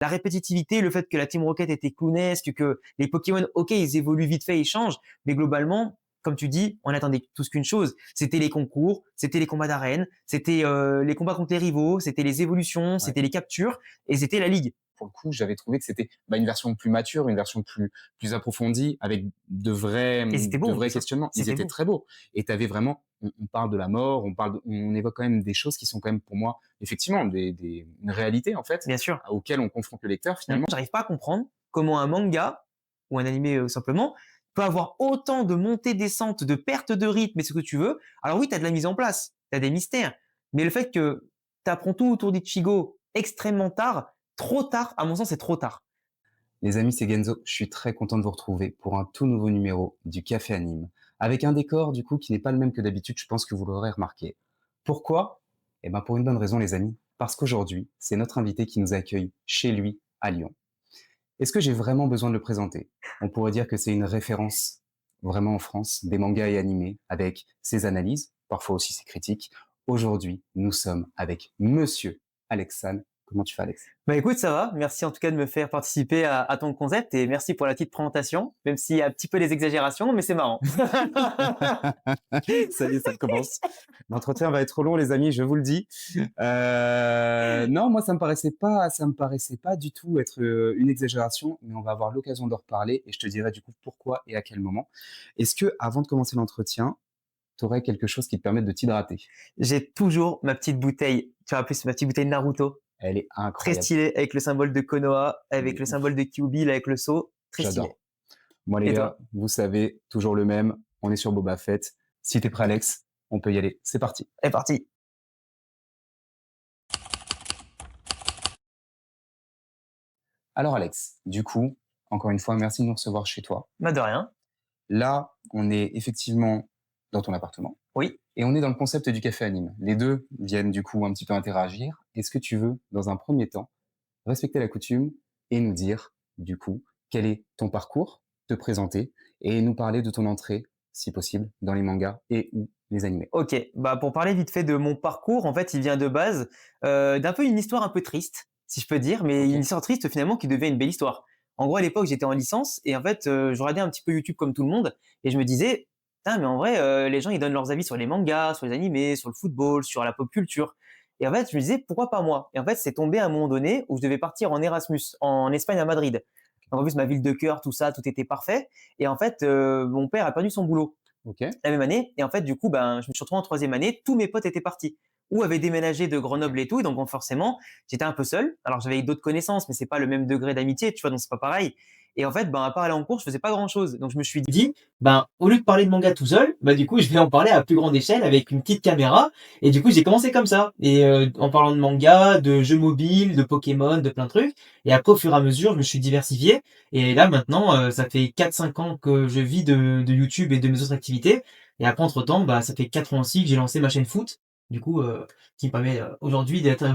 la répétitivité, le fait que la Team Rocket était clownesque, que les Pokémon, ok, ils évoluent vite fait, ils changent, mais globalement, comme tu dis, on attendait tous qu'une chose. C'était les concours, c'était les combats d'arène, c'était les combats contre les rivaux, c'était les évolutions, Ouais. c'était les captures, et c'était la ligue. Pour le coup, j'avais trouvé que c'était une version plus mature, une version plus approfondie, avec Et c'était beau de en vrais plus, hein. questionnements. Ils C'était étaient beau. très beaux. Et tu avais vraiment, on parle de la mort, on évoque quand même des choses qui sont quand même pour moi, effectivement, une réalité en fait, Bien sûr. auquel on confronte le lecteur finalement. J'arrive pas à comprendre comment un manga ou un animé simplement peut avoir autant de montées, descentes, de pertes de rythme et ce que tu veux. Alors oui, tu as de la mise en place, tu as des mystères, mais le fait que tu apprends tout autour d'Ichigo extrêmement tard, trop tard, à mon sens, c'est trop tard. Les amis, c'est Genzo. Je suis très content de vous retrouver pour un tout nouveau numéro du Café Anime, avec un décor du coup qui n'est pas le même que d'habitude. Je pense que vous l'aurez remarqué. Pourquoi? Eh ben pour une bonne raison, les amis. Parce qu'aujourd'hui, c'est notre invité qui nous accueille chez lui à Lyon. Est-ce que j'ai vraiment besoin de le présenter? On pourrait dire que c'est une référence vraiment en France des mangas et animés, avec ses analyses, parfois aussi ses critiques. Aujourd'hui, nous sommes avec Monsieur Alex San. Comment tu fais, Alex? Bah écoute, ça va. Merci en tout cas de me faire participer à ton concept et merci pour la petite présentation, même s'il y a un petit peu des exagérations, mais c'est marrant. Ça y est, ça commence. L'entretien va être long, les amis, je vous le dis. Non, moi, ça me paraissait pas du tout être une exagération, mais on va avoir l'occasion d'en reparler et je te dirai du coup pourquoi et à quel moment. Est-ce que, avant de commencer l'entretien, tu aurais quelque chose qui te permette de t'hydrater? J'ai toujours ma petite bouteille, tu vois, en plus ma petite bouteille Naruto. Elle est Très incroyable. stylé avec le symbole de Konoha, Elle avec est le symbole ouf. de Kyuubi, avec le sceau, très stylé. J'adore. Moi, les Et gars, toi? vous savez, toujours le même. On est sur Boba Fett. Si t'es prêt, Alex, on peut y aller. C'est parti. C'est parti. Alors, Alex, du coup, encore une fois, merci de nous recevoir chez toi. Bah de rien. Là, on est effectivement dans ton appartement Oui. et on est dans le concept du café anime. Les deux viennent du coup un petit peu interagir. Est-ce que tu veux, dans un premier temps, respecter la coutume et nous dire, du coup, quel est ton parcours, te présenter et nous parler de ton entrée, si possible, dans les mangas et ou les animés? Ok. Bah pour parler vite fait de mon parcours, en fait, il vient de base d'un peu une histoire un peu triste, si je peux dire, mais Ok. une histoire triste finalement qui devient une belle histoire. En gros, à l'époque, j'étais en licence et en fait, je regardais un petit peu YouTube comme tout le monde et je me disais, putain, mais en vrai, les gens ils donnent leurs avis sur les mangas, sur les animés, sur le football, sur la pop culture. Et en fait, je me disais, pourquoi pas moi? Et en fait, c'est tombé à un moment donné où je devais partir en Erasmus, en Espagne, à Madrid. Donc, en plus, ma ville de cœur, tout ça, tout était parfait. Et en fait, mon père a perdu son boulot Ok. la même année. Et en fait, du coup, ben, je me suis retrouvé en troisième année. Tous mes potes étaient partis ou avaient déménagé de Grenoble et tout. Et donc, bon, forcément, j'étais un peu seul. Alors, j'avais d'autres connaissances, mais c'est pas le même degré d'amitié, tu vois, donc c'est pas pareil. Et en fait, ben, à part aller en cours, je faisais pas grand chose. Donc, je me suis dit, ben, au lieu de parler de manga tout seul, bah, du coup, je vais en parler à plus grande échelle avec une petite caméra. Et du coup, j'ai commencé comme ça. Et en parlant de manga, de jeux mobiles, de Pokémon, de plein de trucs. Et après, au fur et à mesure, je me suis diversifié. Et là, maintenant, ça fait 4-5 ans que je vis de YouTube et de mes autres activités. Et après, entre-temps, bah, ça fait 4 ans aussi que j'ai lancé ma chaîne foot, du coup, qui me permet aujourd'hui d'être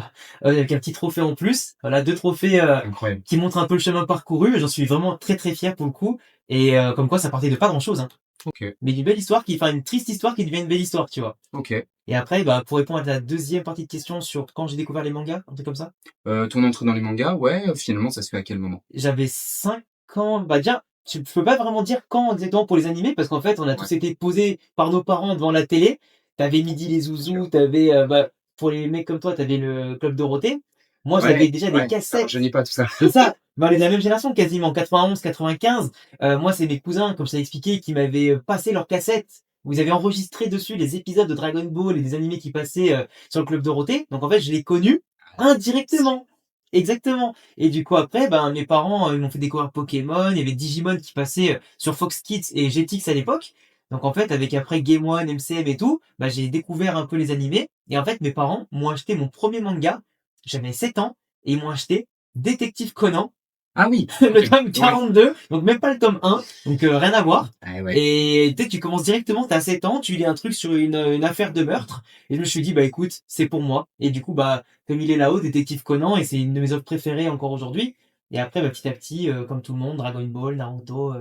avec un petit trophée en plus. Voilà, 2 trophées Incroyable. qui montrent un peu le chemin parcouru. J'en suis vraiment très très fier pour le coup. Et comme quoi, ça partait de pas grand-chose, hein. Ok. Mais d'une belle histoire qui, enfin, une triste histoire qui devient une belle histoire, tu vois. Ok. Et après, bah, pour répondre à ta deuxième partie de question sur quand j'ai découvert les mangas, un truc comme ça, Ton entrée dans les mangas, ouais, finalement, ça se fait à quel moment? j'avais 5 ans. Bah déjà, je peux pas vraiment dire quand exactement pour les animés, parce qu'en fait, on a Ouais, tous été posés par nos parents devant la télé. T'avais Midi les c'est sûr. Zouzous, t'avais, bah, pour les mecs comme toi, t'avais le Club Dorothée. Moi, j'avais Ouais, déjà des ouais, ça cassettes. rajeunit pas tout ça. C'est ça, bah, on est de la même génération quasiment, 91, 95. Moi, c'est mes cousins, comme je t'ai expliqué, qui m'avaient passé leurs cassettes. Où ils avaient enregistré dessus les épisodes de Dragon Ball et des animés qui passaient sur le Club Dorothée. Donc en fait, je l'ai connu indirectement. Exactement. Et du coup après, ben mes parents ils m'ont fait découvrir Pokémon, il y avait Digimon qui passait sur Fox Kids et Jetix à l'époque. Donc en fait, avec après Game One, MCM et tout, bah, j'ai découvert un peu les animés. Et en fait, mes parents m'ont acheté mon premier manga. J'avais 7 ans et ils m'ont acheté Détective Conan, Ah oui, le OK. tome Ouais. 42, donc même pas le tome 1, donc rien à voir. Ah ouais. Et tu sais, tu commences directement, t'as 7 ans, tu lis un truc sur une affaire de meurtre, et je me suis dit, bah écoute, c'est pour moi. Et du coup, bah, comme il est là-haut, Détective Conan, et c'est une de mes œuvres préférées encore aujourd'hui. Et après, bah, petit à petit, comme tout le monde, Dragon Ball, Naruto,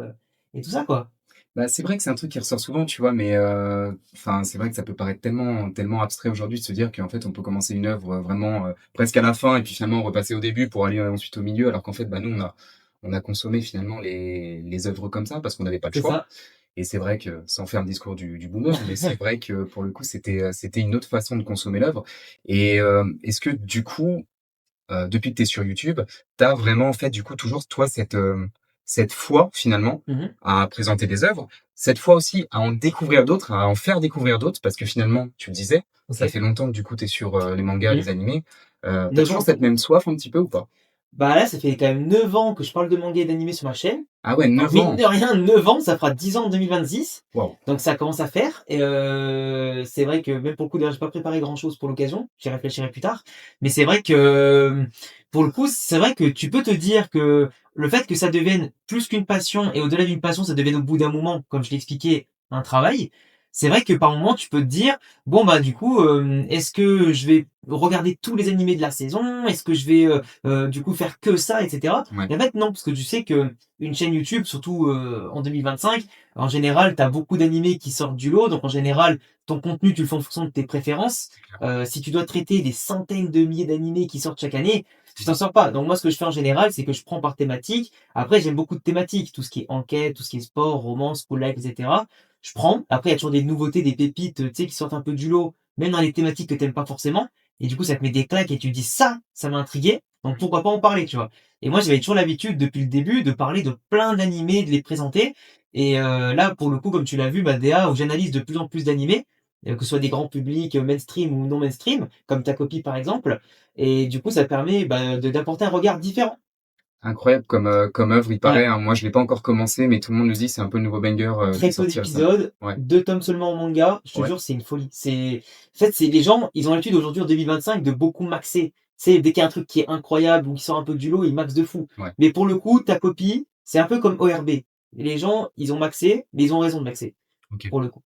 et tout ça, quoi. Bah, c'est vrai que c'est un truc qui ressort souvent, tu vois? Mais, enfin, c'est vrai que ça peut paraître tellement abstrait aujourd'hui de se dire qu'en fait, on peut commencer une œuvre, vraiment, presque à la fin et puis finalement repasser au début pour aller, ensuite au milieu. Alors qu'en fait, bah, nous, on a consommé finalement les œuvres comme ça parce qu'on n'avait pas le C'est choix ça. et c'est vrai que, sans faire le discours du boomer, mais c'est vrai que pour le coup, c'était une autre façon de consommer l'œuvre et est-ce que du coup, depuis que tu es sur YouTube, tu as vraiment, en fait, du coup, toujours, toi, cette foi, finalement, Mmh. à présenter des œuvres, cette foi aussi à en découvrir d'autres, à en faire découvrir d'autres, parce que finalement, tu le disais, ça OK. fait longtemps que, du coup, tu es sur, les mangas, Mmh. les animés. Tu 9 toujours ans. cette même soif un petit peu ou pas? Bah, là, ça fait quand même 9 ans que je parle de manga et d'animé sur ma chaîne. Ah ouais, Donc 9 mine ans! de rien, 9 ans, ça fera 10 ans en 2026. Waouh! Donc ça commence à faire et c'est vrai que même pour le coup, d'ailleurs, j'ai pas préparé grand chose pour l'occasion, j'y réfléchirai plus tard. Mais c'est vrai que, pour le coup, c'est vrai que tu peux te dire que le fait que ça devienne plus qu'une passion et au-delà d'une passion, ça devienne au bout d'un moment, comme je l'ai expliqué, un travail. C'est vrai que par moment, tu peux te dire: «Bon, bah, du coup, est-ce que je vais regarder tous les animés de la saison? Est-ce que je vais, du coup faire que ça?» et cetera. Ouais, Et en fait, non, parce que tu sais qu'une chaîne YouTube, surtout, en 2025, en général, tu as beaucoup d'animés qui sortent du lot, donc en général, ton contenu, tu le fais en fonction de tes préférences. c'est clair. Si tu dois traiter des centaines de milliers d'animés qui sortent chaque année, tu t'en sors pas. Donc moi, ce que je fais en général, c'est que je prends par thématique. Après, j'aime beaucoup de thématiques, tout ce qui est enquête, tout ce qui est sport, romance, school life, et cetera. Je prends. Après, il y a toujours des nouveautés, des pépites, tu sais, qui sortent un peu du lot, même dans les thématiques que tu aimes pas forcément. Et du coup, ça te met des claques et tu te dis ça m'a intrigué. Donc pourquoi pas en parler, tu vois. Et moi, j'avais toujours l'habitude, depuis le début, de parler de plein d'animés, de les présenter. Et là, pour le coup, comme tu l'as vu, bah, DA, où j'analyse de plus en plus d'animés, que ce soit des grands publics, mainstream ou non mainstream, comme ta copie par exemple. Et du coup, ça permet bah, d'apporter un regard différent. Incroyable comme œuvre, il paraît, Ouais. hein. Moi, je l'ai pas encore commencé, mais tout le monde nous dit: «C'est un peu le nouveau banger, qui est Très peu sorti récemment». d'épisodes, Ouais, 2 tomes seulement en manga. Je te ouais, jure, c'est une folie. En fait, c'est les gens, ils ont l'habitude aujourd'hui en 2025 de beaucoup maxer. Tu sais, dès qu'il y a un truc qui est incroyable ou qui sort un peu du lot, ils maxent de fou. ouais. Mais pour le coup, ta copie, c'est un peu comme ORB. Les gens, ils ont maxé, mais ils ont raison de maxer, OK. pour le coup.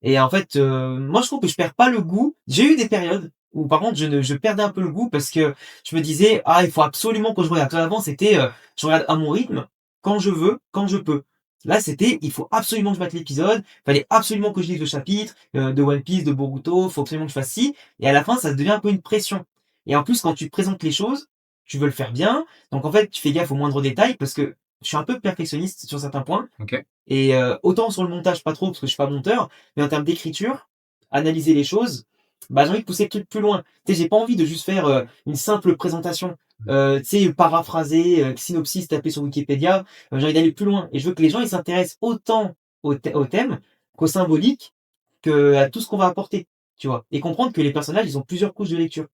Et en fait, moi je trouve que je perds pas le goût. J'ai eu des périodes où par contre je perdais un peu le goût parce que je me disais: «Ah, il faut absolument que je regarde». Avant c'était, je regarde à mon rythme, quand je veux, quand je peux. Là, c'était: «Il faut absolument que je mette l'épisode, fallait absolument que je lise le chapitre, de One Piece, de Boruto, faut absolument que je fasse ci» et à la fin ça devient un peu une pression. Et en plus quand tu présentes les choses, tu veux le faire bien, donc en fait tu fais gaffe aux moindres détails parce que je suis un peu perfectionniste sur certains points. OK. Et autant sur le montage, pas trop, parce que je suis pas monteur, mais en termes d'écriture, analyser les choses, bah, j'ai envie de pousser le truc plus loin. Tu sais, j'ai pas envie de juste faire, une simple présentation, tu sais, paraphraser, synopsis, taper sur Wikipédia. J'ai envie d'aller plus loin et je veux que les gens, ils s'intéressent autant au thème qu'au symbolique, qu'à tout ce qu'on va apporter, tu vois? Et comprendre que les personnages, ils ont plusieurs couches de lecture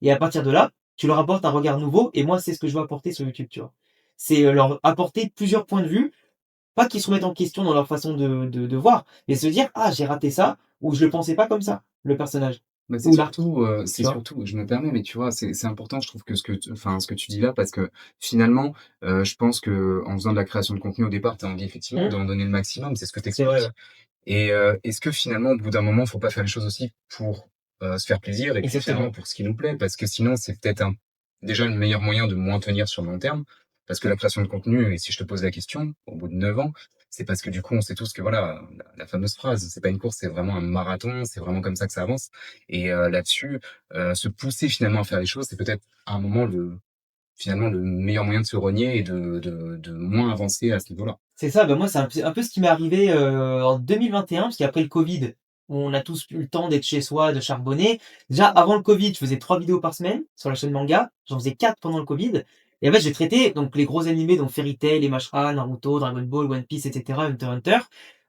et à partir de là, tu leur apportes un regard nouveau et moi, c'est ce que je veux apporter sur YouTube, tu vois? C'est, leur apporter plusieurs points de vue, pas qu'ils se remettent en question dans leur façon de voir, mais se dire: «Ah, j'ai raté ça» ou «Je le pensais pas comme ça, le personnage» Bah, ou l'arc, c'est tu vois? surtout je me permets, mais tu vois, c'est important, je trouve que ce que tu dis là, parce que finalement, je pense que en faisant de la création de contenu au départ, tu as envie effectivement Mmh, d'en donner le maximum, c'est ce que tu c'est vrai, ouais. expliques et est-ce que finalement, au bout d'un moment, faut pas faire les choses aussi pour, se faire plaisir et puis finalement Exactement. pour ce qui nous plaît? Parce que sinon, c'est peut-être déjà le meilleur moyen de moins tenir sur le long terme. Parce que la création de contenu et si je te pose la question, au bout de 9 ans, c'est parce que du coup, on sait tous que voilà, la fameuse phrase, c'est pas une course, c'est vraiment un marathon, c'est vraiment comme ça que ça avance et là-dessus, se pousser finalement à faire les choses, c'est peut-être à un moment finalement le meilleur moyen de se renier et de moins avancer à ce niveau-là. C'est ça, bah, moi, c'est un peu ce qui m'est arrivé, en 2021, parce qu'après le covid, où on a tous eu le temps d'être chez soi, de charbonner. Déjà, avant le covid, je faisais 3 vidéos par semaine sur la chaîne Manga. J'en faisais 4 pendant le covid et en fait, j'ai traité donc les gros animés, donc Fairy Tail, les Mashra, Naruto, Dragon Ball, One Piece et cetera, Hunter x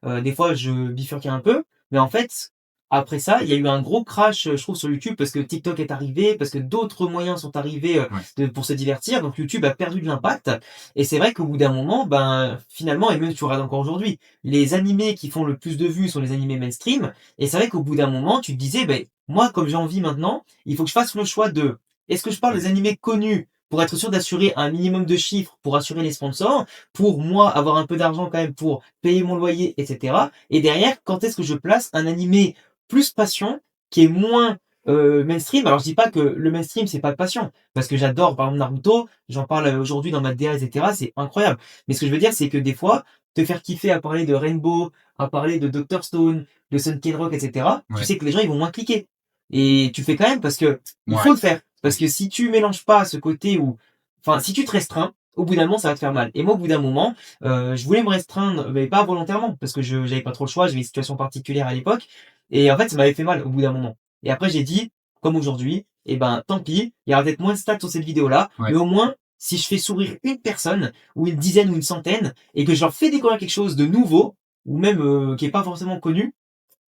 Hunter. Des fois, je bifurquais un peu, mais en fait, après ça, il y a eu un gros crash, je trouve, sur YouTube parce que TikTok est arrivé, parce que d'autres moyens sont arrivés, Ouais. pour se divertir. Donc YouTube a perdu de l'impact et c'est vrai qu'au bout d'un moment, ben, finalement, et même tu regardes encore aujourd'hui, les animés qui font le plus de vues sont les animés mainstream. Et c'est vrai qu'au bout d'un moment, tu te disais, ben, moi, comme j'ai envie maintenant, il faut que je fasse le choix de, est-ce que je parle Ouais. des animés connus pour être sûr d'assurer un minimum de chiffres, pour assurer les sponsors, pour moi avoir un peu d'argent quand même pour payer mon loyer, etc. Et derrière, quand est-ce que je place un animé plus passion, qui est moins mainstream. Alors je dis pas que le mainstream c'est pas de passion, parce que j'adore par exemple Naruto, j'en parle aujourd'hui dans ma DA et cetera, c'est incroyable. Mais ce que je veux dire, c'est que des fois, te faire kiffer à parler de Rainbow, à parler de Dr Stone, de Sun Rock et cetera, tu Ouais. sais que les gens ils vont moins cliquer. Et tu fais quand même parce que il Ouais. faut le faire. Parce Oui. que si tu mélanges pas ce côté où enfin si tu te restreins, au bout d'un moment ça va te faire mal. Et moi au bout d'un moment, je voulais me restreindre, mais pas volontairement, parce que je j'avais pas trop le choix, j'avais une situation particulière à l'époque et en fait ça m'avait fait mal au bout d'un moment. Et après j'ai dit comme aujourd'hui, eh ben, tant pis, il y aura peut-être moins de stats sur cette vidéo-là, mais Ouais. au moins, si je fais sourire une personne, ou une dizaine ou une centaine, et que je leur fais découvrir quelque chose de nouveau, ou même qui est pas forcément connu,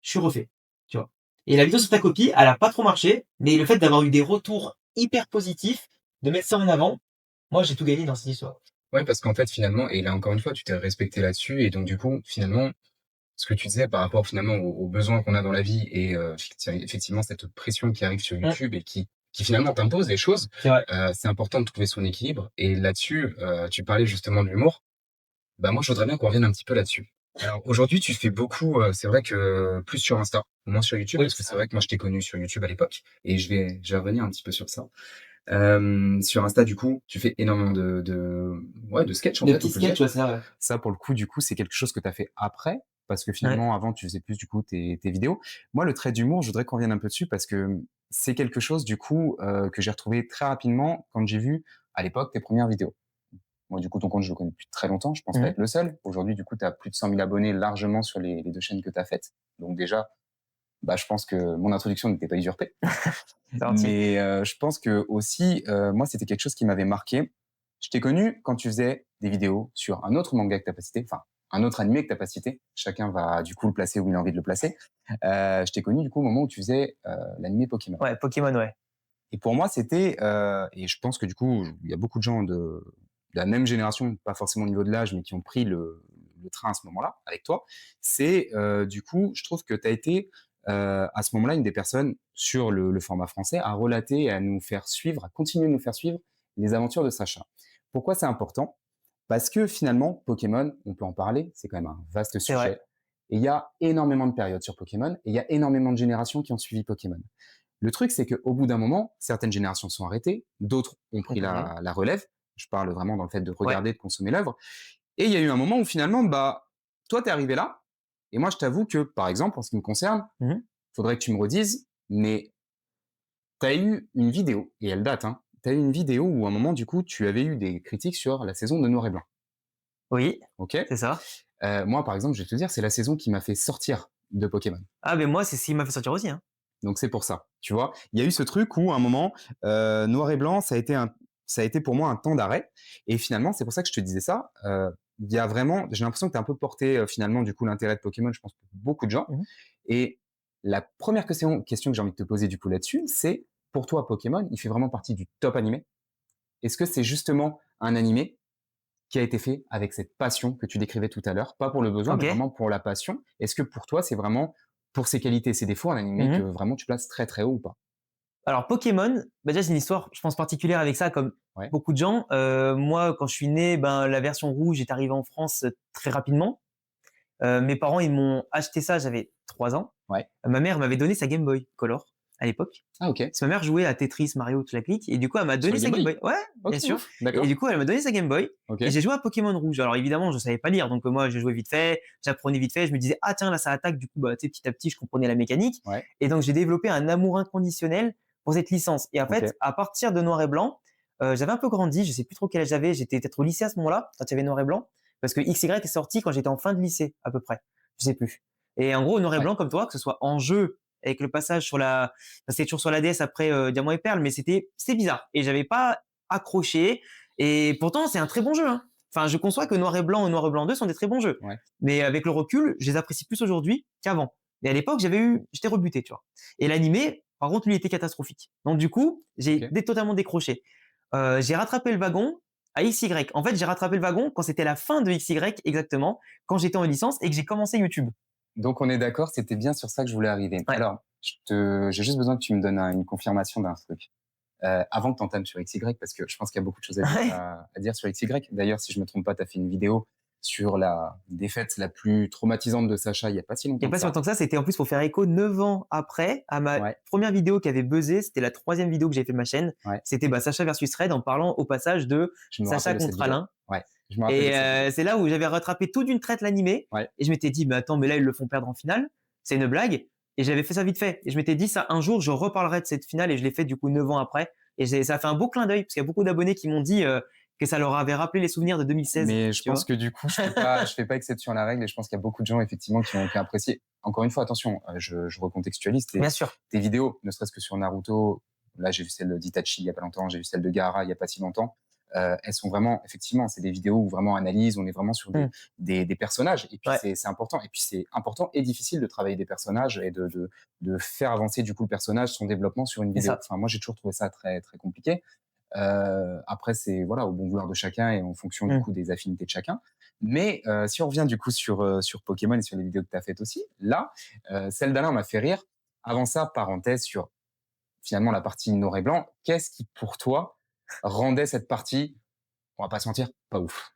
je suis refait. Tu vois. Et la vidéo sur ta copie, elle a pas trop marché, mais le fait d'avoir eu des retours hyper positifs, de mettre ça en avant, moi j'ai tout gagné dans cette histoire. Ouais, parce qu'en fait, finalement, et là encore une fois, tu t'es respecté là-dessus, et donc du coup, finalement, ce que tu disais par rapport finalement aux besoins qu'on a dans la vie et effectivement cette pression qui arrive sur Hum, YouTube et qui finalement t'impose des choses, c'est vrai. c'est important de trouver son équilibre. Et là-dessus, tu parlais justement de l'humour. Bah moi, je voudrais bien qu'on revienne un petit peu là-dessus. Alors aujourd'hui, tu fais beaucoup, c'est vrai que plus sur Insta, moins sur YouTube, Oui. parce que c'est vrai que moi, je t'ai connu sur YouTube à l'époque, et je vais revenir un petit peu sur ça. Sur Insta, du coup, tu fais énormément ouais, de sketchs, en De fait, on petits peut le dire. sketchs, ouais, c'est vrai. Ça, pour le coup, du coup, c'est quelque chose que tu as fait après, parce que Ouais. finalement, avant, tu faisais plus, du coup, tes vidéos. Moi, le trait d'humour, je voudrais qu'on revienne un peu dessus parce que c'est quelque chose, du coup, que j'ai retrouvé très rapidement quand j'ai vu, à l'époque, tes premières vidéos. Moi, du coup, ton compte, je le connais depuis très longtemps. Je pense pas Mhm. être le seul. Aujourd'hui, du coup, tu as plus de 100 000 abonnés largement sur les deux chaînes que tu as faites. Donc, déjà, bah, je pense que mon introduction n'était pas usurpée. C'est gentil. Mais je pense que aussi, moi, c'était quelque chose qui m'avait marqué. Je t'ai connu quand tu faisais des vidéos sur un autre manga que tu as pas cité, enfin, un autre animé que tu as pas cité. Chacun va, du coup, le placer où il a envie de le placer. Je t'ai connu, du coup, au moment où tu faisais l'animé Pokémon. Ouais, Pokémon, ouais. Et pour moi, c'était, et je pense que, du coup, il y a beaucoup de gens de la même génération, pas forcément au niveau de l'âge, mais qui ont pris le train à ce moment-là, avec toi. C'est, du coup, je trouve que tu as été, à ce moment-là, une des personnes sur le format français à relater et à nous faire suivre, à continuer de nous faire suivre les aventures de Sacha. Pourquoi c'est important? Parce que finalement, Pokémon, on peut en parler, c'est quand même un vaste C'est vrai. sujet. Et il y a énormément de périodes sur Pokémon, et il y a énormément de générations qui ont suivi Pokémon. Le truc, c'est qu'au bout d'un moment, certaines générations sont arrêtées, d'autres ont pris Complètement. la relève. Je parle vraiment dans le fait de Ouais. regarder, de consommer l'œuvre. Et il y a eu un moment où finalement, bah, toi, t'es arrivé là. Et moi, je t'avoue que, par exemple, en ce qui me concerne, Mhm. faudrait que tu me redises, mais t'as eu une vidéo, et elle date, hein. T'as eu une vidéo où, à un moment, du coup, tu avais eu des critiques sur la saison de Noir et Blanc. Oui, Ok. c'est ça. Moi, par exemple, je vais te dire, c'est la saison qui m'a fait sortir de Pokémon. Ah, mais moi, c'est ce qui m'a fait sortir aussi, hein. Donc c'est pour ça, tu vois? Il y a eu ce truc où à un moment, noir et blanc, ça a été pour moi un temps d'arrêt et finalement, c'est pour ça que je te disais ça, il y a vraiment j'ai l'impression que tu as un peu porté, finalement, du coup, l'intérêt de Pokémon, je pense, pour beaucoup de gens Mhm. et la première question que j'ai envie de te poser, du coup, là-dessus, c'est pour toi, Pokémon, il fait vraiment partie du top animé? Est-ce que c'est justement un animé qui a été fait avec cette passion que tu décrivais tout à l'heure? Pas pour le besoin, mais Ok. vraiment pour la passion. Est-ce que pour toi, c'est vraiment pour ses qualités et ses défauts, un animé que Mhm. vraiment tu places très, très haut ou pas? Alors Pokémon, bah, déjà c'est une histoire, je pense particulière avec ça, comme Ouais, beaucoup de gens. Moi, quand je suis né, ben la version rouge est arrivée en France très rapidement. Mes parents, ils m'ont acheté ça, j'avais 3 ans. ouais. Ma mère m'avait donné sa Game Boy Color à l'époque. Ah OK. Parce que ma mère jouait à Tetris, Mario, toute la clique, et du coup, elle m'a Sur donné le sa Game Game Boy? Boy. Ouais, bien OK, sûr. ouf, Et du d'accord. coup, elle m'a donné sa Game Boy et OK, j'ai joué à Pokémon Rouge. Alors évidemment, je savais pas lire, donc moi, j'ai joué vite fait, j'apprenais vite fait. Je me disais, ah tiens, là, ça attaque. Du coup, bah, tu sais, petit à petit, je comprenais la mécanique. ouais, Et donc, j'ai développé un amour inconditionnel pour cette licence. Et en OK, fait, à partir de Noir et Blanc, j'avais un peu grandi. Je sais plus trop quel âge j'avais. J'étais peut-être au lycée à ce moment-là, quand il y avait Noir et Blanc, parce que XY est sorti quand j'étais en fin de lycée, à peu près. Je sais plus. Et en gros, Noir et ouais, Blanc, comme toi, que ce soit en jeu avec le passage sur la, c'était toujours sur la DS après Diamant et Perle, mais c'était bizarre et j'avais pas accroché. Et pourtant, c'est un très bon jeu, hein. Enfin, je conçois que Noir et Blanc et Noir et Blanc 2 sont des très bons jeux, ouais, mais avec le recul, je les apprécie plus aujourd'hui qu'avant. Et à l'époque, j'étais rebuté, tu vois. Et l'animé, par contre, lui était catastrophique. Donc du coup, OK. totalement décroché. J'ai rattrapé le wagon à XY. En fait, j'ai rattrapé le wagon quand c'était la fin de XY exactement, quand j'étais en licence et que j'ai commencé YouTube. Donc on est d'accord, c'était bien sur ça que je voulais arriver. Ouais. Alors, j'ai juste besoin que tu me donnes une confirmation d'un truc, avant que tu entames sur XY parce que je pense qu'il y a beaucoup de choses à Ouais. à dire sur XY. D'ailleurs, si je me trompe pas, tu as fait une vidéo, sur la défaite la plus traumatisante de Sacha il y a pas si Il y longtemps a que pas si ça. longtemps que ça, c'était en plus pour faire écho 9 ans après à ma Ouais, première vidéo qui avait buzzé. C'était la 3e vidéo que j'ai fait de ma chaîne. ouais, C'était Sacha versus Red en parlant au passage de je me rappelle Sacha de cette contre vidéo. Alain. Ouais, je me rappelle de Et cette vidéo. c'est là où j'avais rattrapé tout d'une traite l'animé. Ouais, Et je m'étais dit, mais attends, mais là, ils le font perdre en finale. C'est une blague. Et j'avais fait ça vite fait. Et je m'étais dit, ça, un jour, je reparlerai de cette finale. Et je l'ai fait du coup 9 ans après. Et ça a fait un beau clin d'œil parce qu'il y a beaucoup d'abonnés qui m'ont dit que ça leur avait rappelé les souvenirs de 2016. mais je Tu pense vois? que du coup, je fais pas exception à la règle et je pense qu'il y a beaucoup de gens effectivement qui ont apprécié. Encore une fois, attention, je recontextualise Bien sûr. tes vidéos, ne serait-ce que sur Naruto. Là, j'ai vu celle d'Itachi il y a pas longtemps, j'ai vu celle de Gaara il y a pas si longtemps. Elles sont vraiment, effectivement, c'est des vidéos où vraiment analyse, on est vraiment sur Mm. des personnages. Et puis Ouais. c'est important. Et puis c'est important et difficile de travailler des personnages et de faire avancer du coup le personnage, son développement sur une C'est vidéo. ça. Enfin, moi, j'ai toujours trouvé ça très très compliqué. Après, c'est voilà au bon vouloir de chacun et en fonction du Mm. coup des affinités de chacun. Mais si on revient du coup sur Pokémon et sur les vidéos que tu as faites aussi, là, celle d'Alain m'a fait rire. Avant ça, parenthèse sur finalement la partie noir et blanc. Qu'est-ce qui pour toi rendait cette partie, on va pas se mentir, pas ouf?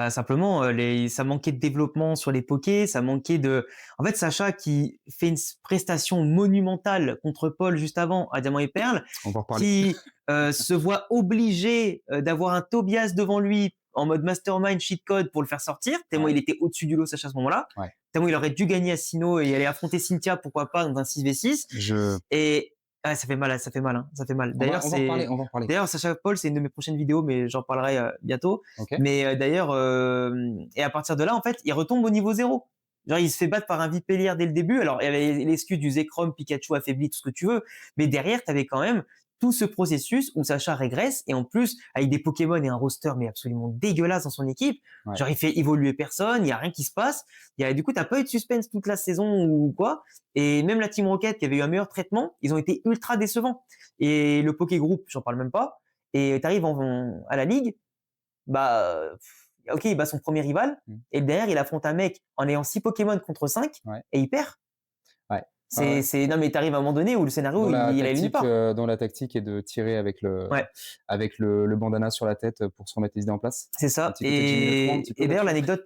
Simplement, ça manquait de développement sur les pokés, ça manquait de. En fait, Sacha qui fait une prestation monumentale contre Paul juste avant à Diamant et Perle, On va en reparler. qui se voit obligé d'avoir un Tobias devant lui en mode mastermind cheat code pour le faire sortir, tellement Ouais, il était au-dessus du lot, Sacha, à ce moment-là. ouais. Tellement il aurait dû gagner à Sino et aller affronter Cynthia, pourquoi pas, dans un 6v6. Je Et ça fait mal, ça fait mal, hein, ça fait mal. on va en reparler, on va en reparler. D'ailleurs, Sacha Paul, c'est une de mes prochaines vidéos, mais j'en parlerai bientôt. OK. Mais d'ailleurs, et à partir de là, en fait, il retombe au niveau 0. Genre, il se fait battre par un Vipellier dès le début. Alors, il y avait l'excuse du Zekrom, Pikachu affaibli, tout ce que tu veux. Mais derrière, tu avais quand même tout ce processus où Sacha régresse. Et en plus, avec des Pokémon et un roster mais absolument dégueulasse dans son équipe. Ouais. Genre, il fait évoluer personne, il n'y a rien qui se passe. Du coup, tu n'as pas eu de suspense toute la saison ou quoi. Et même la Team Rocket, qui avait eu un meilleur traitement, ils ont été ultra décevants. Et le Poké Group, j'en parle même pas. Et tu arrives à la Ligue, ok, il bat son premier rival, Mmh. et derrière, il affronte un mec en ayant 6 Pokémon contre 5, Ouais. et il perd. Ouais. Ouais. Non, mais t'arrives à un moment donné où le scénario, il allait nulle part. Dont la tactique est de tirer Ouais, avec le bandana sur la tête pour se remettre les idées en place. c'est Un ça. petit côté Jimmy Neutron, un petit peu Et d'ailleurs, là-dessus. l'anecdote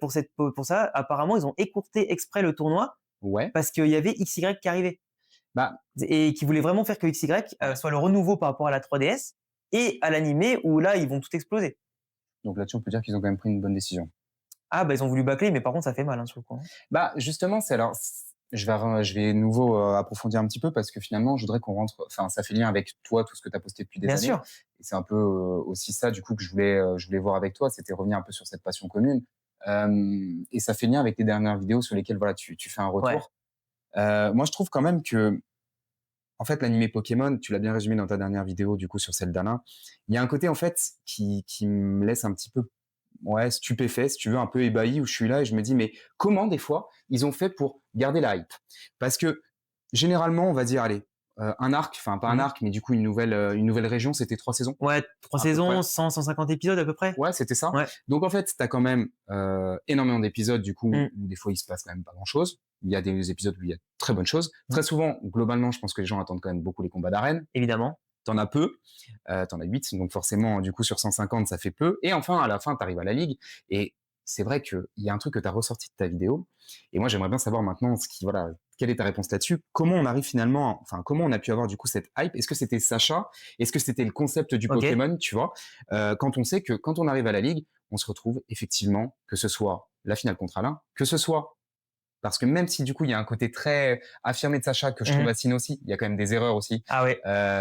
pour ça, apparemment, ils ont écourté exprès le tournoi Ouais. parce qu'il y avait XY qui arrivait. Bah, Et qui voulaient vraiment faire que XY soit le renouveau par rapport à la 3DS et à l'animé où là, ils vont tout exploser. donc là-dessus, on peut dire qu'ils ont quand même pris une bonne décision. Ah, ils ont voulu bâcler, mais par contre, ça fait mal, hein, sur le coup. Bah, justement, je vais nouveau approfondir un petit peu parce que finalement, je voudrais qu'on rentre, enfin, ça fait lien avec toi, tout ce que tu as posté depuis des Bien années. sûr. Et c'est un peu aussi ça, du coup, que je voulais voir avec toi, c'était revenir un peu sur cette passion commune. Et ça fait lien avec les dernières vidéos sur lesquelles voilà, tu fais un retour. Moi, je trouve quand même que, en fait, l'animé Pokémon, tu l'as bien résumé dans ta dernière vidéo, du coup, sur celle d'Alain. Il y a un côté, en fait, qui me laisse un petit peu, ouais, stupéfait, si tu veux, un peu ébahi, où je suis là et je me dis, mais comment, des fois, ils ont fait pour garder la hype? Parce que, généralement, on va dire, allez, un arc, enfin, pas un arc, mais du coup, une nouvelle région, c'était 3 saisons. Ouais, 3 À peu près. saisons, 100, 150 épisodes à peu près. Ouais, c'était ça. Ouais. Donc, en fait, tu as quand même énormément d'épisodes, du coup, Mm. où des fois, il se passe quand même pas grand-chose. Il y a des épisodes où il y a très bonnes choses. Très souvent, globalement, je pense que les gens attendent quand même beaucoup les combats d'arène. Évidemment. T'en as peu, t'en as 8, donc forcément, du coup, sur 150, ça fait peu. Et enfin, à la fin, t'arrives à la Ligue. Et c'est vrai qu'il y a un truc que t'as ressorti de ta vidéo. Et moi, j'aimerais bien savoir maintenant voilà, quelle est ta réponse là-dessus? Comment on arrive finalement, enfin, comment on a pu avoir du coup cette hype? Est-ce que c'était Sacha? Est-ce que c'était le concept du Ok. Pokémon, tu vois? Quand on sait que quand on arrive à la Ligue, on se retrouve effectivement, que ce soit la finale contre Alain, que ce soit parce que même si du coup il y a un côté très affirmé de Sacha que je trouve assis aussi, il y a quand même des erreurs aussi Ah ouais.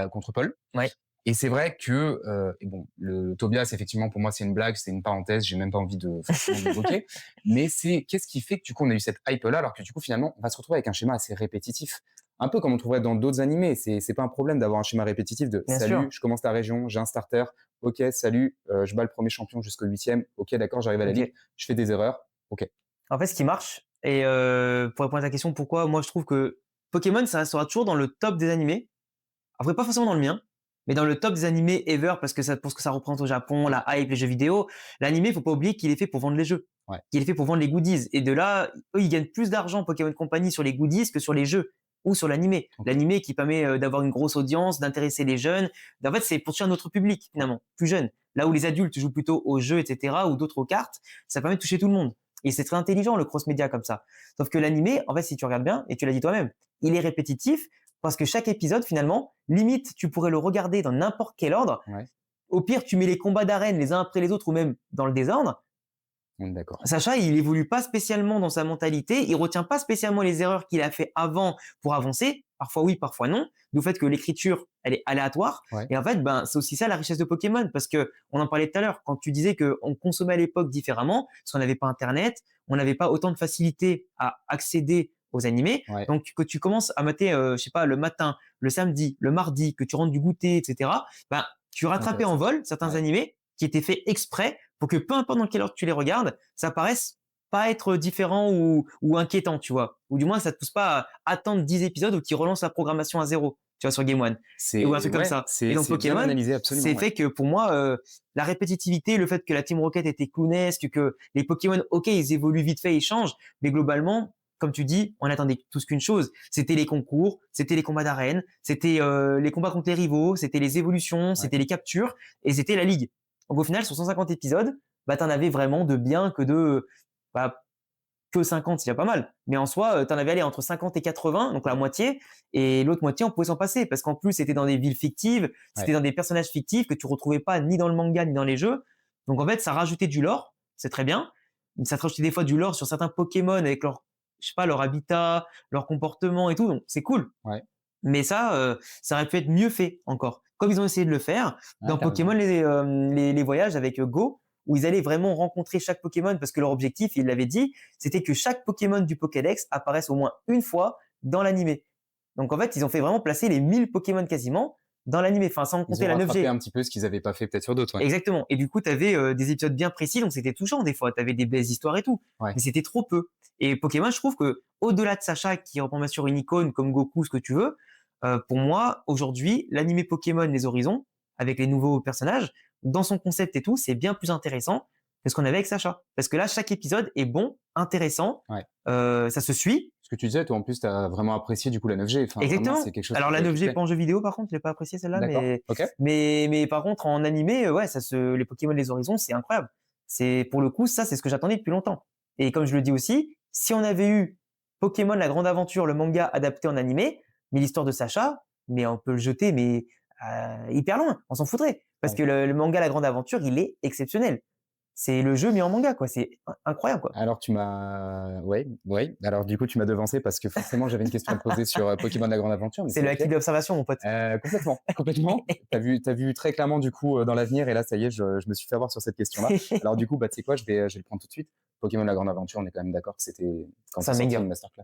contre Paul. Ouais. Et c'est vrai que et bon, le Tobias effectivement pour moi c'est une blague, c'est une parenthèse, j'ai même pas envie de forcément l'évoquer. Mais c'est qu'est-ce qui fait que du coup on a eu cette hype là alors que du coup finalement on va se retrouver avec un schéma assez répétitif. Un peu comme on trouverait dans d'autres animés, c'est pas un problème d'avoir un schéma répétitif de Bien salut, sûr. je commence la région, j'ai un starter, ok salut, je bats le premier champion jusqu'au 8e, ok d'accord j'arrive à la Ok. ligue, je fais des erreurs, ok. En fait, ce qui marche, et pour répondre à ta question, pourquoi moi je trouve que Pokémon, ça restera toujours dans le top des animés. Après, pas forcément dans le mien, mais dans le top des animés ever, parce que pour ce que ça représente au Japon, la hype, les jeux vidéo. L'animé, faut pas oublier qu'il est fait pour vendre les jeux. Ouais. Qu'il est fait pour vendre les goodies. Et de là, eux, ils gagnent plus d'argent, Pokémon Company, sur les goodies que sur les jeux. ou sur l'animé. OK. L'animé qui permet d'avoir une grosse audience, d'intéresser les jeunes. En fait, c'est pour toucher un autre public, finalement, plus jeune. Là où les adultes jouent plutôt aux jeux, etc., ou d'autres aux cartes, ça permet de toucher tout le monde. Et c'est très intelligent, le cross-média comme ça. Sauf que l'animé, en fait, si tu regardes bien, et tu l'as dit toi-même, il est répétitif parce que chaque épisode, finalement, limite, tu pourrais le regarder dans n'importe quel ordre. Ouais, Au pire, tu mets les combats d'arène les uns après les autres ou même dans le désordre. on est d'accord. Sacha, il évolue pas spécialement dans sa mentalité, il retient pas spécialement les erreurs qu'il a fait avant pour avancer. Parfois oui, parfois non. Du fait que l'écriture, elle est aléatoire. Ouais, Et en fait, ben, c'est aussi ça la richesse de Pokémon parce que on en parlait tout à l'heure. Quand tu disais qu'on consommait à l'époque différemment, parce qu'on n'avait pas Internet, on n'avait pas autant de facilité à accéder aux animés. ouais, Donc, que tu commences à mater, je sais pas, le matin, le samedi, le mardi, que tu rentres du goûter, etc. Ben, tu rattrapais en intéressant. vol certains Ouais, animés qui étaient faits exprès pour que peu importe dans quelle heure tu les regardes, ça paraisse pas être différent ou inquiétant, tu vois. Ou du moins, ça te pousse pas à attendre 10 épisodes ou qu'ils relancent la programmation à zéro, tu vois, sur Game One. Ou un truc comme ouais, ça. Et donc c'est bien Pokémon, analysé, absolument, c'est ouais. fait que pour moi, la répétitivité, le fait que la Team Rocket était clownesque, que les Pokémon, ok, ils évoluent vite fait, ils changent, mais globalement, comme tu dis, on attendait tous qu'une chose. C'était les concours, c'était les combats d'arène, c'était les combats contre les rivaux, c'était les évolutions, Ouais. c'était les captures, et c'était la ligue. Donc au final, sur 150 épisodes, bah, t'en avais vraiment de bien que bah, que 50, c'est déjà pas mal. Mais en soi, t'en avais allé entre 50 et 80, donc la moitié, et l'autre moitié, on pouvait s'en passer, parce qu'en plus, c'était dans des villes fictives, c'était Ouais. dans des personnages fictifs que tu retrouvais pas ni dans le manga, ni dans les jeux. Donc en fait, ça rajoutait du lore, c'est très bien. Ça te rajoutait des fois du lore sur certains Pokémon avec leur, je sais pas, leur habitat, leur comportement et tout, donc c'est cool. Ouais. Mais ça aurait pu être mieux fait encore. Comme ils ont essayé de le faire Ouais, dans tu Pokémon raison. les voyages avec Go, où ils allaient vraiment rencontrer chaque Pokémon parce que leur objectif, ils l'avaient dit, c'était que chaque Pokémon du Pokédex apparaisse au moins une fois dans l'animé. Donc en fait, ils ont fait vraiment placer les 1000 Pokémon quasiment dans l'animé, enfin sans Ils compter ont la rattrapé 9G. un petit peu ce qu'ils avaient pas fait peut-être sur d'autres, ouais. Exactement. Et du coup, tu avais des épisodes bien précis, donc c'était touchant des fois. Tu avais des belles histoires et tout, Ouais. mais c'était trop peu. Et Pokémon, je trouve que au-delà de Sacha qui reprend bien sûr une icône comme Goku, ce que tu veux, pour moi aujourd'hui, l'animé Pokémon Les Horizons avec les nouveaux personnages, dans son concept et tout, c'est bien plus intéressant que ce qu'on avait avec Sacha. Parce que là, chaque épisode est bon, intéressant, Ouais. ça se suit. Ce que tu disais, toi, en plus, tu as vraiment apprécié, du coup, la 9G. Enfin, vraiment, c'est Exactement. quelque chose Alors qui la qui te 9G plaît. pas en jeu vidéo par contre, je l'ai pas apprécié celle-là, D'accord. mais OK. mais par contre en animé, ouais, les Pokémon les Horizons, c'est incroyable. C'est pour le coup, ça c'est ce que j'attendais depuis longtemps. Et comme je le dis aussi, si on avait eu Pokémon La Grande Aventure, le manga adapté en animé, mais l'histoire de Sacha, mais on peut le jeter mais hyper loin, on s'en foutrait parce Ouais. que le manga La Grande Aventure, il est exceptionnel. C'est le jeu mis en manga quoi, c'est incroyable quoi. Alors tu m'as ouais, ouais. Alors du coup, tu m'as devancé parce que forcément, j'avais une question à te poser sur, Pokémon La Grande Aventure, mais C'est c'est le OK. acquis d'observation mon pote. Complètement, complètement. Tu as vu très clairement du coup, dans l'avenir et là, ça y est, je me suis fait avoir sur cette question-là. Alors du coup, bah, tu sais quoi? Je vais le prendre tout de suite. Pokémon La Grande Aventure, on est quand même d'accord que c'était quand C'est c'est un sorti banger. une masterclass.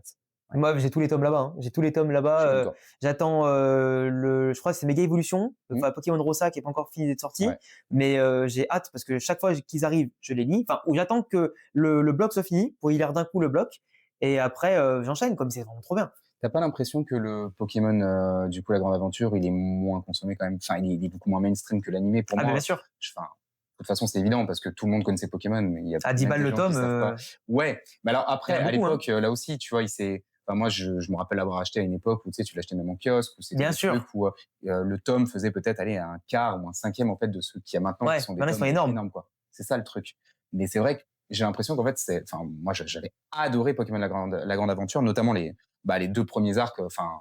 Ouais, Moi, j'ai tous les tomes là-bas, hein. J'ai tous les tomes je là-bas. suis d'accord. J'attends je crois que c'est Méga Evolution, Mmh, enfin Pokémon Rosa qui est pas encore fini d'être sorti, ouais. mais j'ai hâte parce que chaque fois qu'ils arrivent, je les lis. Enfin, ou j'attends que le bloc soit fini pour y lire d'un coup le bloc et après j'enchaîne comme c'est vraiment trop bien. Tu pas l'impression que le Pokémon, du coup, La Grande Aventure, il est moins consommé quand même? Enfin, il est beaucoup moins mainstream que l'animé pour Ah ben bien moi. sûr, Enfin, de toute façon, c'est évident parce que tout le monde connaissait Pokémon, mais il y a à 10 même balles des le gens qui tome, savent pas. Ouais, mais alors il y après, en a à beaucoup hein. l'époque, là aussi, tu vois, il s'est enfin moi, je me rappelle l'avoir acheté à une époque où, tu sais, tu l'achetais même en kiosque, où c'était Bien des trucs sûr. où, le tome faisait peut-être, aller à un quart ou un cinquième, en fait, de ceux qu'il y a maintenant, qui Ouais, sont des maintenant ils sont tomes énormes. énormes, quoi. C'est ça le truc. Mais c'est vrai que j'ai l'impression qu'en fait, enfin, moi, j'avais adoré Pokémon La Grande Aventure, notamment les 2 premiers arcs, enfin,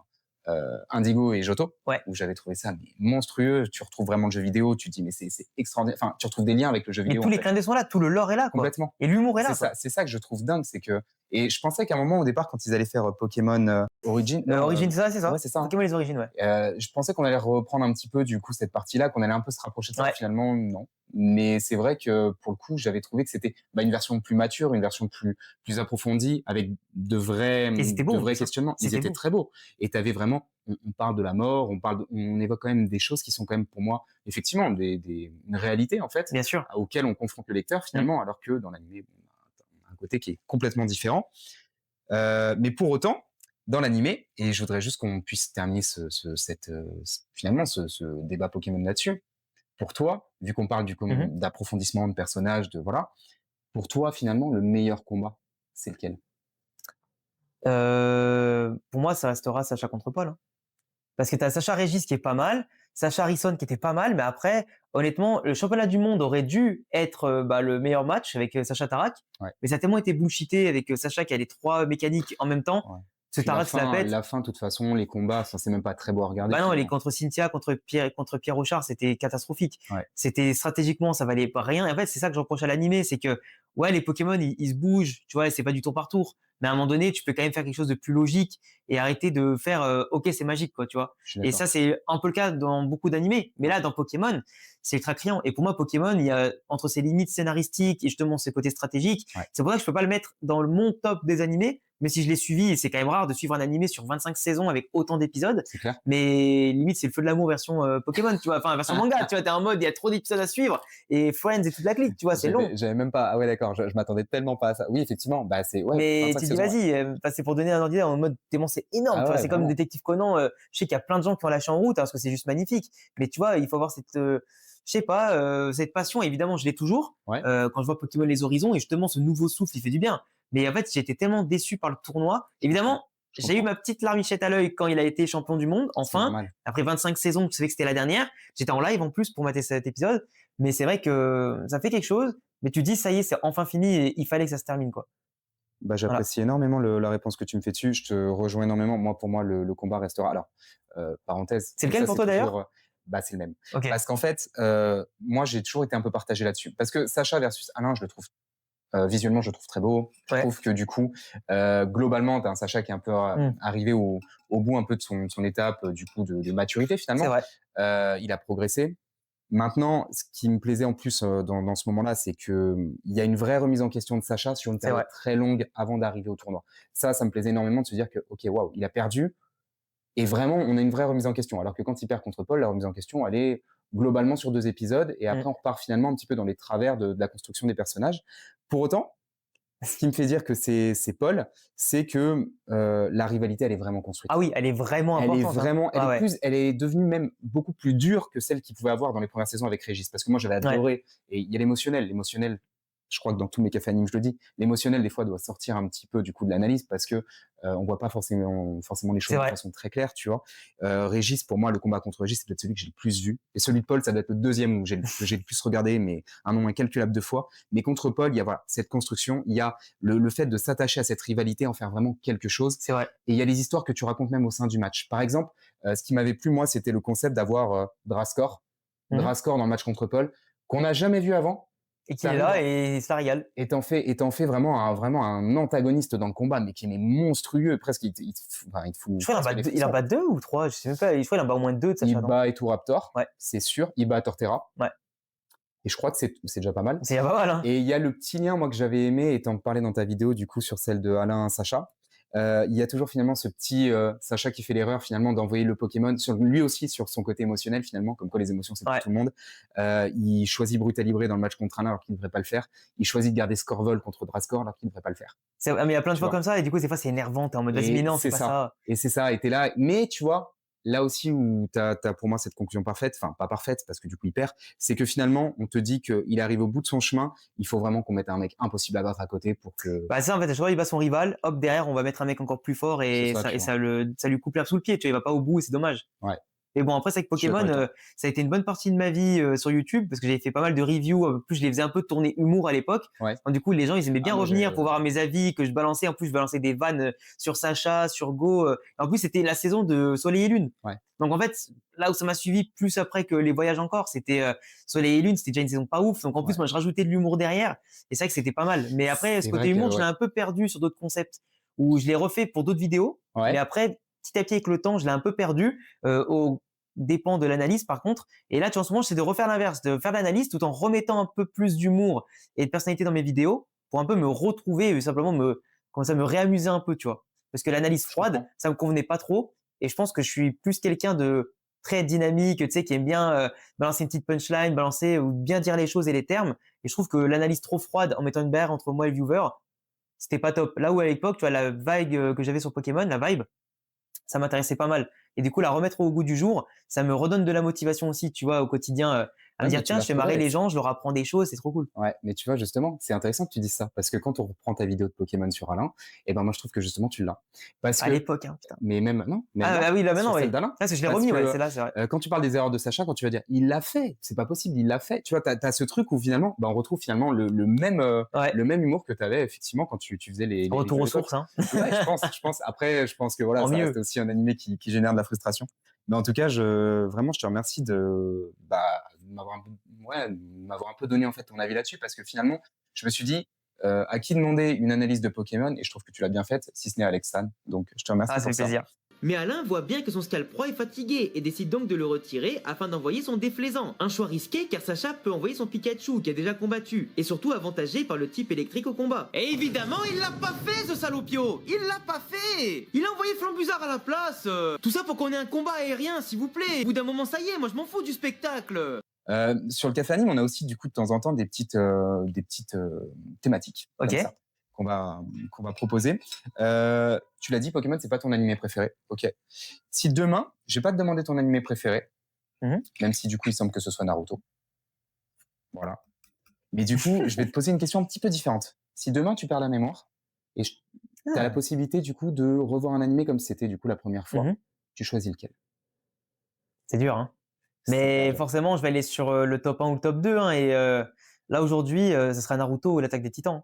Indigo et Johto, Ouais. où j'avais trouvé ça mais monstrueux. Tu retrouves vraiment le jeu vidéo, tu te dis mais c'est extraordinaire. Enfin, tu retrouves des liens avec le jeu Mais vidéo tous en les fait. clins d'œil sont là, tout le lore est là quoi. Complètement. Et l'humour est C'est là ça, quoi. c'est ça que je trouve dingue, c'est que et je pensais qu'à un moment au départ quand ils allaient faire Pokémon Origin, non, Origine, c'est ouais ça. c'est ça. Hein. Pokémon les origines, ouais. Je pensais qu'on allait reprendre un petit peu du coup cette partie-là, qu'on allait un peu se rapprocher de ça. Ouais. Finalement non. Mais c'est vrai que pour le coup j'avais trouvé que c'était une version plus mature, une version plus approfondie, avec Et c'était beau de en vrais plus, hein. questionnements. Ils C'était étaient beau. très beaux. Et t'avais vraiment, on parle de la mort, on évoque quand même des choses qui sont quand même pour moi effectivement une réalité en fait, Bien sûr. auxquelles on confronte le lecteur Mmh. finalement, alors que dans l'animé, bon, on a un côté qui est complètement différent. Mais pour autant, dans l'animé, et je voudrais juste qu'on puisse terminer finalement ce débat Pokémon là-dessus. Pour toi, vu qu'on parle Mmh. d'approfondissement de personnages, de voilà, pour toi finalement le meilleur combat, c'est lequel? Pour moi, ça restera Sacha contre Paul, hein. Parce que tu as Sacha Régis qui est pas mal, Sacha Harrison qui était pas mal, mais après, honnêtement, le championnat du monde aurait dû être le meilleur match avec Sacha Tarak, Ouais, mais ça a tellement été bullshité avec Sacha qui a les 3 mécaniques en même temps. ouais. Ce Puis Tarak se la pète. la fin, de toute façon, les combats, enfin, c'est même pas très beau à regarder Bah non, elle est finalement. contre Cynthia, contre Pierre Rochard, c'était catastrophique. Ouais, C'était stratégiquement, ça valait pas rien. Et en fait, c'est ça que je reproche à l'animé, c'est que ouais, les Pokémon, ils se bougent, tu vois, c'est pas du tour par tour. Mais à un moment donné, tu peux quand même faire quelque chose de plus logique et arrêter de faire OK, c'est magique, quoi, tu vois. je suis Et d'accord. ça, c'est un peu le cas dans beaucoup d'animés. Mais là, dans Pokémon, c'est ultra criant. Et pour moi, Pokémon, il y a entre ses limites scénaristiques et justement ses côtés stratégiques. Ouais, C'est pour ça que je peux pas le mettre dans mon top des animés. Mais si je l'ai suivi, et c'est quand même rare de suivre un animé sur 25 saisons avec autant d'épisodes, c'est clair. mais limite c'est le feu de l'amour version Pokémon, tu vois, enfin version manga, tu vois, t'es en mode il y a trop d'épisodes à suivre et Friends et toute la clique, tu vois, c'est long. J'avais même pas. Ah ouais, d'accord. Je m'attendais tellement pas à ça. Oui, effectivement. Bah c'est ouais, Mais 25 tu te dis saisons. Ouais. vas-y, enfin, c'est pour donner un ordinaire en mode tellement c'est énorme, Ah tu vois, ouais, c'est comme vraiment. Détective Conan, je sais qu'il y a plein de gens qui ont lâché en route hein, parce que c'est juste magnifique, mais tu vois, il faut avoir cette je sais pas, cette passion, évidemment, je l'ai toujours Ouais, quand je vois Pokémon les Horizons et justement ce nouveau souffle, il fait du bien. Mais en fait, j'ai été tellement déçu par le tournoi. je comprends. Évidemment, Je j'ai eu comprends. ma petite larmichette à l'œil quand il a été champion du monde, C'est enfin, normal. après 25 saisons, tu savais que c'était la dernière. J'étais en live en plus pour mater cet épisode, mais c'est vrai que ça fait quelque chose, mais tu dis ça y est, c'est enfin fini et il fallait que ça se termine, quoi. Bah, Voilà. j'apprécie énormément la réponse que tu me fais dessus. Je te rejoins énormément. Moi, pour moi, le combat restera. Alors, parenthèse, C'est mais lequel ça, pour c'est toi toujours. d'ailleurs? Bah, c'est le même. OK. Parce qu'en fait, moi, j'ai toujours été un peu partagé là-dessus. Parce que Sacha versus Alain, je le trouve. Visuellement, je le trouve très beau. Je Ouais. trouve que du coup, globalement, tu as un Sacha qui est un peu Mmh. arrivé au bout un peu de son étape du coup de maturité C'est finalement. vrai. Il a progressé. Maintenant, ce qui me plaisait en plus dans ce moment-là, c'est que il y a une vraie remise en question de Sacha sur une C'est vrai. période très longue avant d'arriver au tournoi. Ça me plaisait énormément de se dire que ok, waouh, il a perdu et vraiment on a une vraie remise en question. Alors que quand il perd contre Paul, la remise en question, elle est globalement sur 2 épisodes et Mmh. après on repart finalement un petit peu dans les travers de la construction des personnages. Pour autant, ce qui me fait dire que c'est Paul, c'est que la rivalité, elle est vraiment construite. Ah oui, elle est vraiment Elle est importante, hein. vraiment, Ouais, ouais. elle est devenue même beaucoup plus dure que celle qu'il pouvait avoir dans les premières saisons avec Régis. Parce que moi, j'avais Ouais. adoré. Et il y a l'émotionnel. L'émotionnel, je crois que dans tous mes cafés animes, je le dis. L'émotionnel, des fois, doit sortir un petit peu du coup de l'analyse parce que on voit pas forcément les C'est choses de vrai. façon très claire, tu vois. Régis, pour moi, le combat contre Régis, c'est peut-être celui que j'ai le plus vu. Et celui de Paul, ça doit être le deuxième que j'ai le plus regardé, mais un nombre incalculable de fois. Mais contre Paul, il y a voilà, cette construction, il y a le fait de s'attacher à cette rivalité, en faire vraiment quelque chose. C'est vrai. Et il y a les histoires que tu racontes même au sein du match. Par exemple, ce qui m'avait plu, moi, c'était le concept d'avoir Draskor. Mmh. Draskor dans le match contre Paul, qu'on n'a jamais vu avant, Et qui qu'il est arrive là et ça régale. et t'en fais vraiment un antagoniste dans le combat, mais qui est monstrueux, presque, il te fout Je crois presque les il en frissons. bat 2 ou 3, je sais même pas. Je crois qu'il en bat au moins 2 de Il Sacha, non? bat Eturaptor, Ouais. c'est sûr, il bat Torterra, Ouais. et je crois que c'est déjà pas mal. C'est pas mal, hein. Et il y a le petit lien, moi, que j'avais aimé, et t'en parlais dans ta vidéo, du coup, sur celle de Alain Sacha. Il y a toujours finalement ce petit Sacha qui fait l'erreur finalement d'envoyer le Pokémon sur lui aussi sur son côté émotionnel finalement, comme quoi les émotions c'est pour Ouais. tout le monde. Il choisit Brutalibré dans le match contre Alain alors qu'il ne devrait pas le faire. Il choisit de garder Scorvol contre Drascor alors qu'il ne devrait pas le faire. Ah, mais il y a plein de Tu fois vois. comme ça et du coup, des fois, c'est énervant. Tu es en mode vas-y, mais Et non, c'est c'est pas ça. ça. Et c'est ça. Et t'es là. Mais tu vois, là aussi où t'as pour moi cette conclusion parfaite, enfin pas parfaite parce que du coup il perd, c'est que finalement on te dit qu'il arrive au bout de son chemin. Il faut vraiment qu'on mette un mec impossible à battre à côté pour que Bah, ça, en fait, à chaque fois, il bat son rival. Hop, derrière, on va mettre un mec encore plus fort c'est et ça, tu vois. ça lui coupe l'herbe sous le pied. Tu vois, il va pas au bout et c'est dommage. Ouais, Et bon, après, c'est que je suis d'accord Pokémon, avec toi. ça a été une bonne partie de ma vie sur YouTube parce que j'avais fait pas mal de reviews. En plus, je les faisais un peu tourner humour à l'époque. Ouais. Donc, du coup, les gens, ils aimaient Ah bien moi j'ai revenir pour voir mes avis que je balançais. En plus, je balançais des vannes sur Sacha, sur Go. En plus, c'était la saison de Soleil et Lune. ouais. Donc, en fait, là où ça m'a suivi plus après que les voyages encore, c'était Soleil et Lune. C'était déjà une saison pas ouf. Donc, en plus, Ouais. moi, je rajoutais de l'humour derrière. Et c'est vrai que c'était pas mal. Mais après, ce C'est côté vrai que humour, je l'ai ouais. un peu perdu sur d'autres concepts où je l'ai refait pour d'autres vidéos. Mais Ouais. après, petit à petit, avec le temps, je l'ai un peu perdu au dépend de l'analyse par contre. Et là, tu vois, en ce moment, c'est de refaire l'inverse, de faire de l'analyse tout en remettant un peu plus d'humour et de personnalité dans mes vidéos pour un peu me retrouver et simplement comment ça, me réamuser un peu, tu vois. Parce que l'analyse Je froide, comprends. ça me convenait pas trop. Et je pense que je suis plus quelqu'un de très dynamique, tu sais, qui aime bien balancer une petite punchline, balancer ou bien dire les choses et les termes. Et je trouve que l'analyse trop froide en mettant une barrière entre moi et le viewer, c'était pas top. Là où à l'époque, tu vois, la vague que j'avais sur Pokémon, la vibe, ça m'intéressait pas mal. Et du coup, la remettre au goût du jour, ça me redonne de la motivation aussi, tu vois, au quotidien, À me Ouais, mais dire, tu tiens, la je fais marrer ferais. les gens, je leur apprends des choses, c'est trop cool. Ouais, mais tu vois, justement, c'est intéressant que tu dises ça parce que quand on reprend ta vidéo de Pokémon sur Alain, et ben, moi, je trouve que justement, tu l'as. Parce À que l'époque, hein, putain. mais même non, même Ah, là, ah oui, là sur maintenant, celle oui. d'Alain, Ah, parce que je l'ai parce remis, ouais, que, celle-là, c'est vrai. quand tu parles des erreurs de Sacha, quand tu vas dire: «Il l'a fait», c'est pas possible, il l'a fait. Tu vois, tu as ce truc où finalement, bah, on retrouve finalement Ouais, le même humour que tu avais effectivement quand tu faisais les retour vidéos aux à l'époque. sources, hein. Ouais, je pense. Après, je pense que voilà, En ça reste mieux. aussi un animé qui génère de la frustration. Mais en tout cas, vraiment, je te remercie de m'avoir de m'avoir un peu donné en fait ton avis là-dessus parce que finalement, je me suis dit, à qui demander une analyse de Pokémon et je trouve que tu l'as bien faite, si ce n'est Alex San. Donc, je te Ah, remercie ça pour fait ça. plaisir. Mais Alain voit bien que son Scalp Pro est fatigué et décide donc de le retirer afin d'envoyer son déflaisant. Un choix risqué car Sacha peut envoyer son Pikachu qui a déjà combattu et surtout avantagé par le type électrique au combat. Et évidemment, il l'a pas fait ce salopio. Il l'a pas fait. Il a envoyé Flambuzard à la place. Tout ça pour qu'on ait un combat aérien, s'il vous plaît. Au bout d'un moment, ça y est, moi je m'en fous du spectacle. Sur le Café Anime, on a aussi du coup de temps en temps des petites thématiques Ok. comme ça qu'on va proposer. Tu l'as dit, Pokémon, c'est pas ton animé préféré. Ok. Si demain, je vais pas te demander ton animé préféré, Mhm. même si du coup il semble que ce soit Naruto. Voilà. Mais du coup, je vais te poser une question un petit peu différente. Si demain tu perds la mémoire et tu as la Ah. possibilité du coup de revoir un animé comme c'était du coup la première fois, Mhm. tu choisis lequel? C'est dur, hein. C'est hyper Mais dur. forcément, je vais aller sur le top 1 ou le top 2, hein, et là, aujourd'hui, ce sera Naruto ou l'attaque des Titans.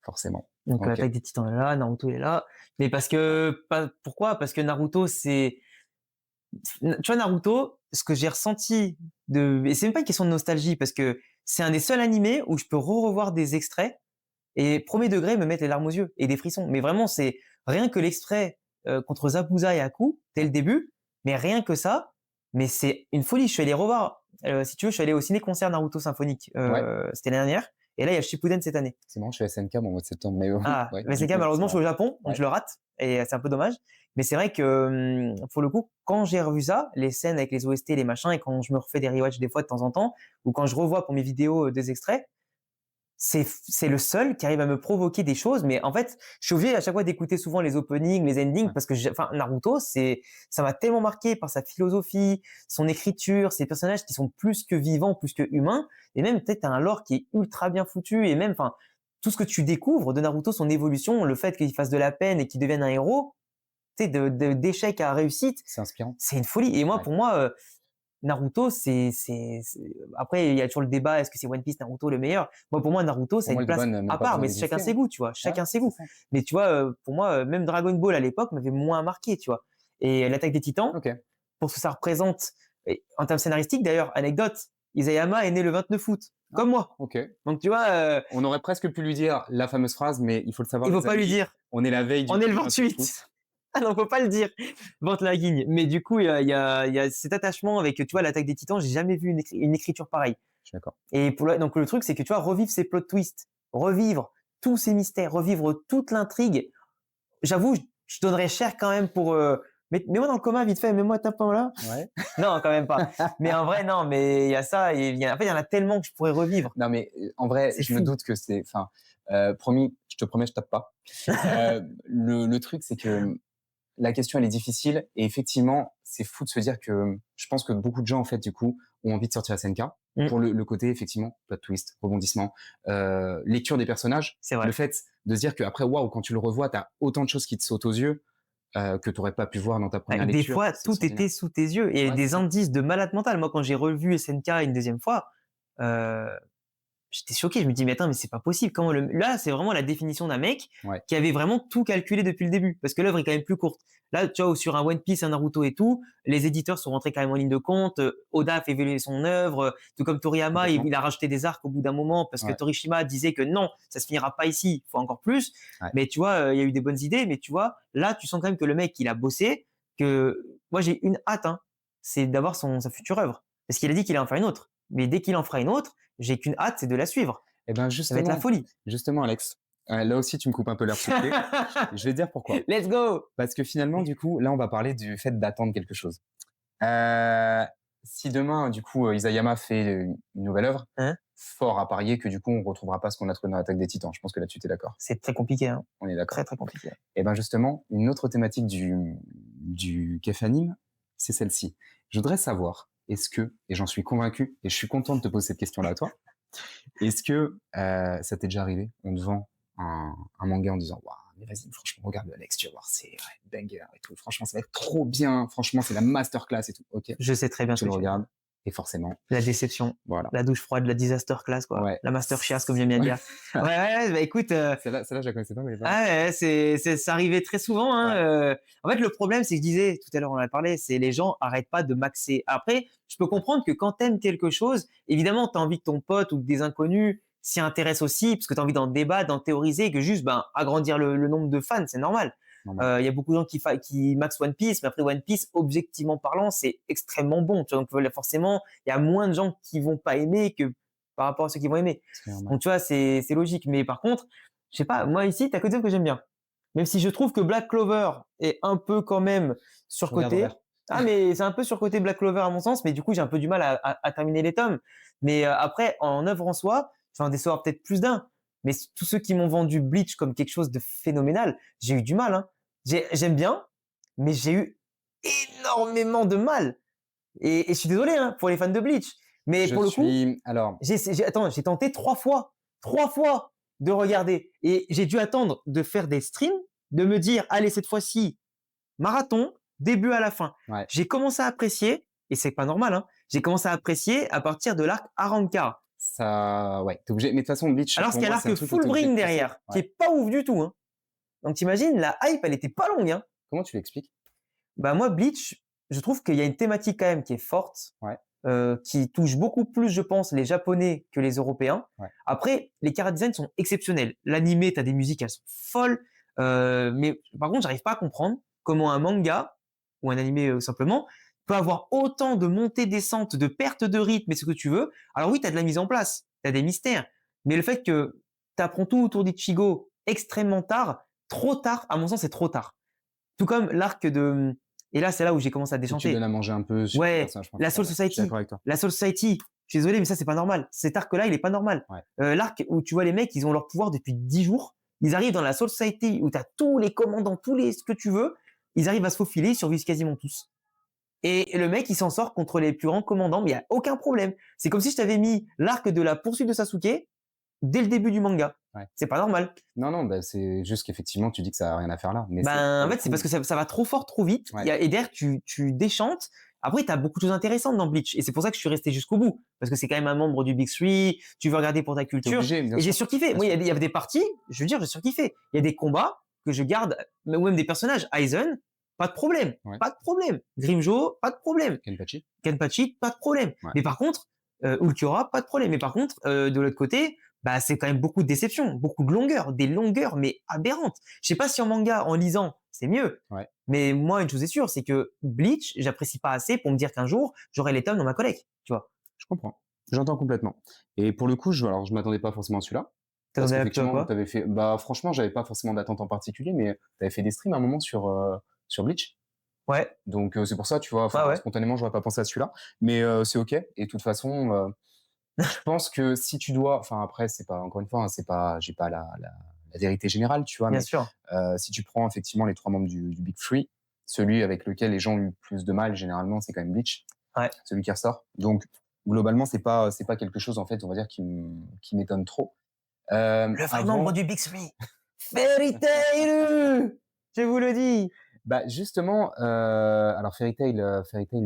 Forcément. Donc, Ok. l'attaque des Titans est là, Naruto est là. Mais pourquoi? Parce que Naruto, tu vois, Naruto, ce que j'ai ressenti et c'est même pas une question de nostalgie, parce que c'est un des seuls animés où je peux revoir des extraits et premier degré me mettre les larmes aux yeux et des frissons. Mais vraiment, c'est rien que l'extrait contre Zabuza et Aku dès le début, mais rien que ça, mais c'est une folie. Je suis allé revoir, si tu veux, je suis allé au ciné-concert Naruto Symphonique, Ouais. c'était l'année dernière, et là il y a Shippuden cette année. C'est marrant, je suis SNK moi, au mois de septembre, mais Ah, ouais, mais du c'est coup, malheureusement, je suis au effectivement. Japon, donc Ouais. je le rate, et c'est un peu dommage. Mais c'est vrai que, pour le coup, quand j'ai revu ça, les scènes avec les OST, les machins, et quand je me refais des rewatch des fois de temps en temps, ou quand je revois pour mes vidéos des extraits, c'est le seul qui arrive à me provoquer des choses. Mais en fait, je suis obligé à chaque fois d'écouter souvent les openings, les endings, Ouais. parce que Naruto, ça m'a tellement marqué par sa philosophie, son écriture, ses personnages qui sont plus que vivants, plus que humains, et même peut-être un lore qui est ultra bien foutu, et même, enfin, tout ce que tu découvres de Naruto, son évolution, le fait qu'il fasse de la peine et qu'il devienne un héros, tu sais, d'échec à réussite, C'est inspirant. c'est une folie. Et moi, Ouais. pour moi, Naruto, après, il y a toujours le débat, est-ce que c'est One Piece, Naruto le meilleur? Moi, pour moi, Naruto, ça Pour a moi, une le place débat n'a même à pas part, besoin mais chacun d'exister, ses hein. goûts, tu vois, Ouais, chacun ses c'est goûts. ça. Mais tu vois, pour moi, même Dragon Ball à l'époque m'avait moins marqué, tu vois. Et l'attaque des Titans, Ok. pour ce que ça représente, et en termes scénaristiques, d'ailleurs, anecdote, Isayama est né le 29 août, Ah, comme moi. ok. Donc, tu vois, On aurait presque pu lui dire la fameuse phrase, mais il faut le savoir, il faut les pas lui amis, dire, on est la veille on est le du 28 août. 28. Ah non, faut pas le dire. Vente la guigne. Mais du coup, il y a cet attachement avec, tu vois, l'attaque des Titans, j'ai jamais vu une écriture pareille. Je suis d'accord. Et donc le truc, c'est que tu vois, revivre ces plot twists, revivre tous ces mystères, revivre toute l'intrigue. J'avoue, je donnerais cher quand même pour. Mets-moi dans le coma vite fait, mets-moi tapant là. Ouais. Non, quand même pas. Mais en vrai, non, mais il y a ça, et en fait, il y en a tellement que je pourrais revivre. Non, mais en vrai, C'est je me fou. doute que c'est. Enfin, promis, je te promets, je tape pas. Le truc, c'est que la question, elle est difficile. Et effectivement, c'est fou de se dire que je pense que beaucoup de gens, en fait, du coup, ont envie de sortir SNK Mm. pour le côté, effectivement, plot twist, rebondissement, lecture des personnages. C'est vrai. Le fait de se dire qu'après, waouh, quand tu le revois, tu as autant de choses qui te sautent aux yeux que tu n'aurais pas pu voir dans ta première Des lecture. fois, C'est tout extraordinaire. était sous tes yeux, et Ouais, c'est des ça. indices de malade mental. Moi, quand j'ai revu SNK une deuxième fois, euh, j'étais choqué. Je me dis, mais attends, mais c'est pas possible. Là, c'est vraiment la définition d'un mec Ouais. qui avait vraiment tout calculé depuis le début, parce que l'œuvre est quand même plus courte. Là, tu vois, sur un One Piece, un Naruto et tout, les éditeurs sont rentrés carrément en ligne de compte. Oda a fait évoluer son œuvre, tout comme Toriyama, Complètement. il a rajouté des arcs au bout d'un moment, parce que Ouais. Torishima disait que non, ça se finira pas ici, il faut encore plus. Ouais. Mais tu vois, il y a eu des bonnes idées, mais tu vois, là, tu sens quand même que le mec, il a bossé, que moi, j'ai une hâte, hein, c'est d'avoir sa future œuvre. Parce qu'il a dit qu'il allait en faire une autre. Mais dès qu'il en fera une autre, j'ai qu'une hâte, c'est de la suivre. Eh ben Ça va être la folie. justement, Alex, là aussi, tu me coupes un peu l'herbe sous le pied. Je vais te dire pourquoi. Let's go! Parce que finalement, du coup, là, on va parler du fait d'attendre quelque chose. Si demain, du coup, Isayama fait une nouvelle œuvre, Hein? fort à parier que du coup, on retrouvera pas ce qu'on a trouvé dans l'Attaque des Titans. Je pense que là-dessus, tu es d'accord. C'est très compliqué, hein. On est d'accord. Très, très compliqué. Et ben justement, une autre thématique du café anime, c'est celle-ci. Je voudrais savoir, est-ce que, et j'en suis convaincu, et je suis content de te poser cette question-là à toi, est-ce que ça t'est déjà arrivé, on te vend un manga en disant waouh, mais vas-y, franchement, regarde Alex, tu vas voir, c'est banger et tout, franchement, ça va être trop bien, franchement, c'est la masterclass et tout, ok, Je sais très bien tu ce le que tu veux dire. regardes, et forcément, La déception, voilà. la douche froide, la disaster class, quoi. Ouais. La master chiasse, comme j'aime bien dire. Ouais, bah écoute, Celle-là, je la connaissais pas, mais ah ouais, ça arrivait très souvent, hein. En fait, le problème, c'est que je disais, tout à l'heure, on en a parlé, c'est les gens arrêtent pas de maxer. Après, je peux comprendre que quand t'aimes quelque chose, évidemment, t'as envie que ton pote ou que des inconnus s'y intéressent aussi, parce que t'as envie d'en débattre, d'en théoriser, et que juste, ben, agrandir le nombre de fans, c'est normal. normal. Il y a beaucoup de gens qui max One Piece, mais après One Piece, objectivement parlant, c'est extrêmement bon. Tu vois, donc forcément, il y a moins de gens qui vont pas aimer que par rapport à ceux qui vont aimer. C'est normal. Donc tu vois, c'est logique. Mais par contre, je sais pas, moi ici, t'as que dire que j'aime bien. Même si je trouve que Black Clover est un peu quand même Regarde surcoté. envers. Ah, mais c'est un peu surcoté Black Clover à mon sens, mais du coup, j'ai un peu du mal à terminer les tomes. Mais après, en œuvre en soi, je vais en décevoir peut-être plus d'un. Mais tous ceux qui m'ont vendu Bleach comme quelque chose de phénoménal, j'ai eu du mal, hein. J'aime bien, mais j'ai eu énormément de mal. Et je suis désolé, hein, pour les fans de Bleach. Mais Je pour le coup, suis, alors, j'ai tenté 3 fois de regarder. Et j'ai dû attendre de faire des streams, de me dire, allez, cette fois-ci, marathon, début à la fin. ouais, J'ai commencé à apprécier, et c'est pas normal, hein, j'ai commencé à apprécier à partir de l'arc Arrancar. ça, ouais, t'es obligé, mais de toute façon, Bleach, Alors pour qu'il y a moi, c'est l'arc un truc où t'es obligé Fullbring de pousser. derrière, qui Ouais. est pas ouf du tout, hein. Donc t'imagines, la hype, elle était pas longue, hein. Comment tu l'expliques? Bah moi, Bleach, je trouve qu'il y a une thématique quand même qui est forte, Ouais. qui touche beaucoup plus, je pense, les Japonais que les Européens. Ouais. Après, les chara-design sont exceptionnels. L'animé, t'as des musiques, elles sont folles. Mais par contre, j'arrive pas à comprendre comment un manga ou un animé simplement peut avoir autant de montées, descentes, de pertes de rythme et ce que tu veux. Alors oui, t'as de la mise en place, t'as des mystères, mais le fait que t'apprends tout autour d'Ichigo extrêmement tard, trop tard, à mon sens, c'est trop tard. Tout comme l'arc de, et là, c'est là où j'ai commencé à Et tu déchanter. donnes à manger un peu sur le Ouais, personnage la Soul principal. Je suis Society. d'accord avec toi. La Soul Society. Je suis désolé, mais ça, c'est pas normal. Cet arc-là, il est pas normal. Ouais. L'arc où tu vois les mecs, ils ont leur pouvoir depuis 10 jours. Ils arrivent dans la Soul Society où tu as tous les commandants, ce que tu veux. Ils arrivent à se faufiler, ils survivent quasiment tous. Et le mec, il s'en sort contre les plus grands commandants, mais il n'y a aucun problème. C'est comme si je t'avais mis l'arc de la poursuite de Sasuke dès le début du manga. Ouais. C'est pas normal. Non, bah, c'est juste qu'effectivement, tu dis que ça a rien à faire là. Mais Ben, en pour fait, le c'est coup, parce que ça va trop fort, trop vite. ouais. Et derrière, tu déchantes. Après, tu as beaucoup de choses intéressantes dans Bleach. Et c'est pour ça que je suis resté jusqu'au bout. Parce que c'est quand même un membre du Big Three. Tu veux regarder pour ta T'es culture. obligé, bien Et j'ai sûr. surkiffé. Bien Moi, il sûr. y avait des parties, je veux dire, j'ai surkiffé. Il y a des combats que je garde, ou même des personnages. Aizen, pas de problème. Ouais. Pas de problème. Grimjo, pas de problème. Kenpachi. Kenpachi, pas de problème. Ouais. Mais par contre, Ulquiorra, pas de problème. Mais par contre, de l'autre côté, bah, c'est quand même beaucoup de déception, beaucoup de longueur, des longueurs, mais aberrantes. Je sais pas si en manga, en lisant, c'est mieux. Ouais. Mais moi, une chose est sûre, c'est que Bleach, j'apprécie pas assez pour me dire qu'un jour, j'aurai les tomes dans ma collecte, tu vois. Je comprends. J'entends complètement. Et pour le coup, alors, je m'attendais pas forcément à celui-là. Parce T'attendais à qu'effectivement, quoi? t'avais fait, bah, franchement, j'avais pas forcément d'attente en particulier, mais t'avais fait des streams à un moment sur Bleach. Ouais. Donc, c'est pour ça, tu vois, enfin, Ah ouais. spontanément, j'aurais pas pensé à celui-là. Mais c'est OK. Et de toute façon, je pense que si tu dois, enfin, après, c'est pas, encore une fois, hein, c'est pas, j'ai pas la vérité générale, tu vois, Bien mais sûr. si tu prends effectivement les 3 membres du Big Three, celui avec lequel les gens ont eu plus de mal, généralement, c'est quand même Bleach. Ouais. Celui qui ressort. Donc, globalement, c'est pas quelque chose, en fait, on va dire, qui m'étonne trop. Le vrai membre du Big Three. Fairy Tail! Je vous le dis. Bah, justement, alors Fairy Tail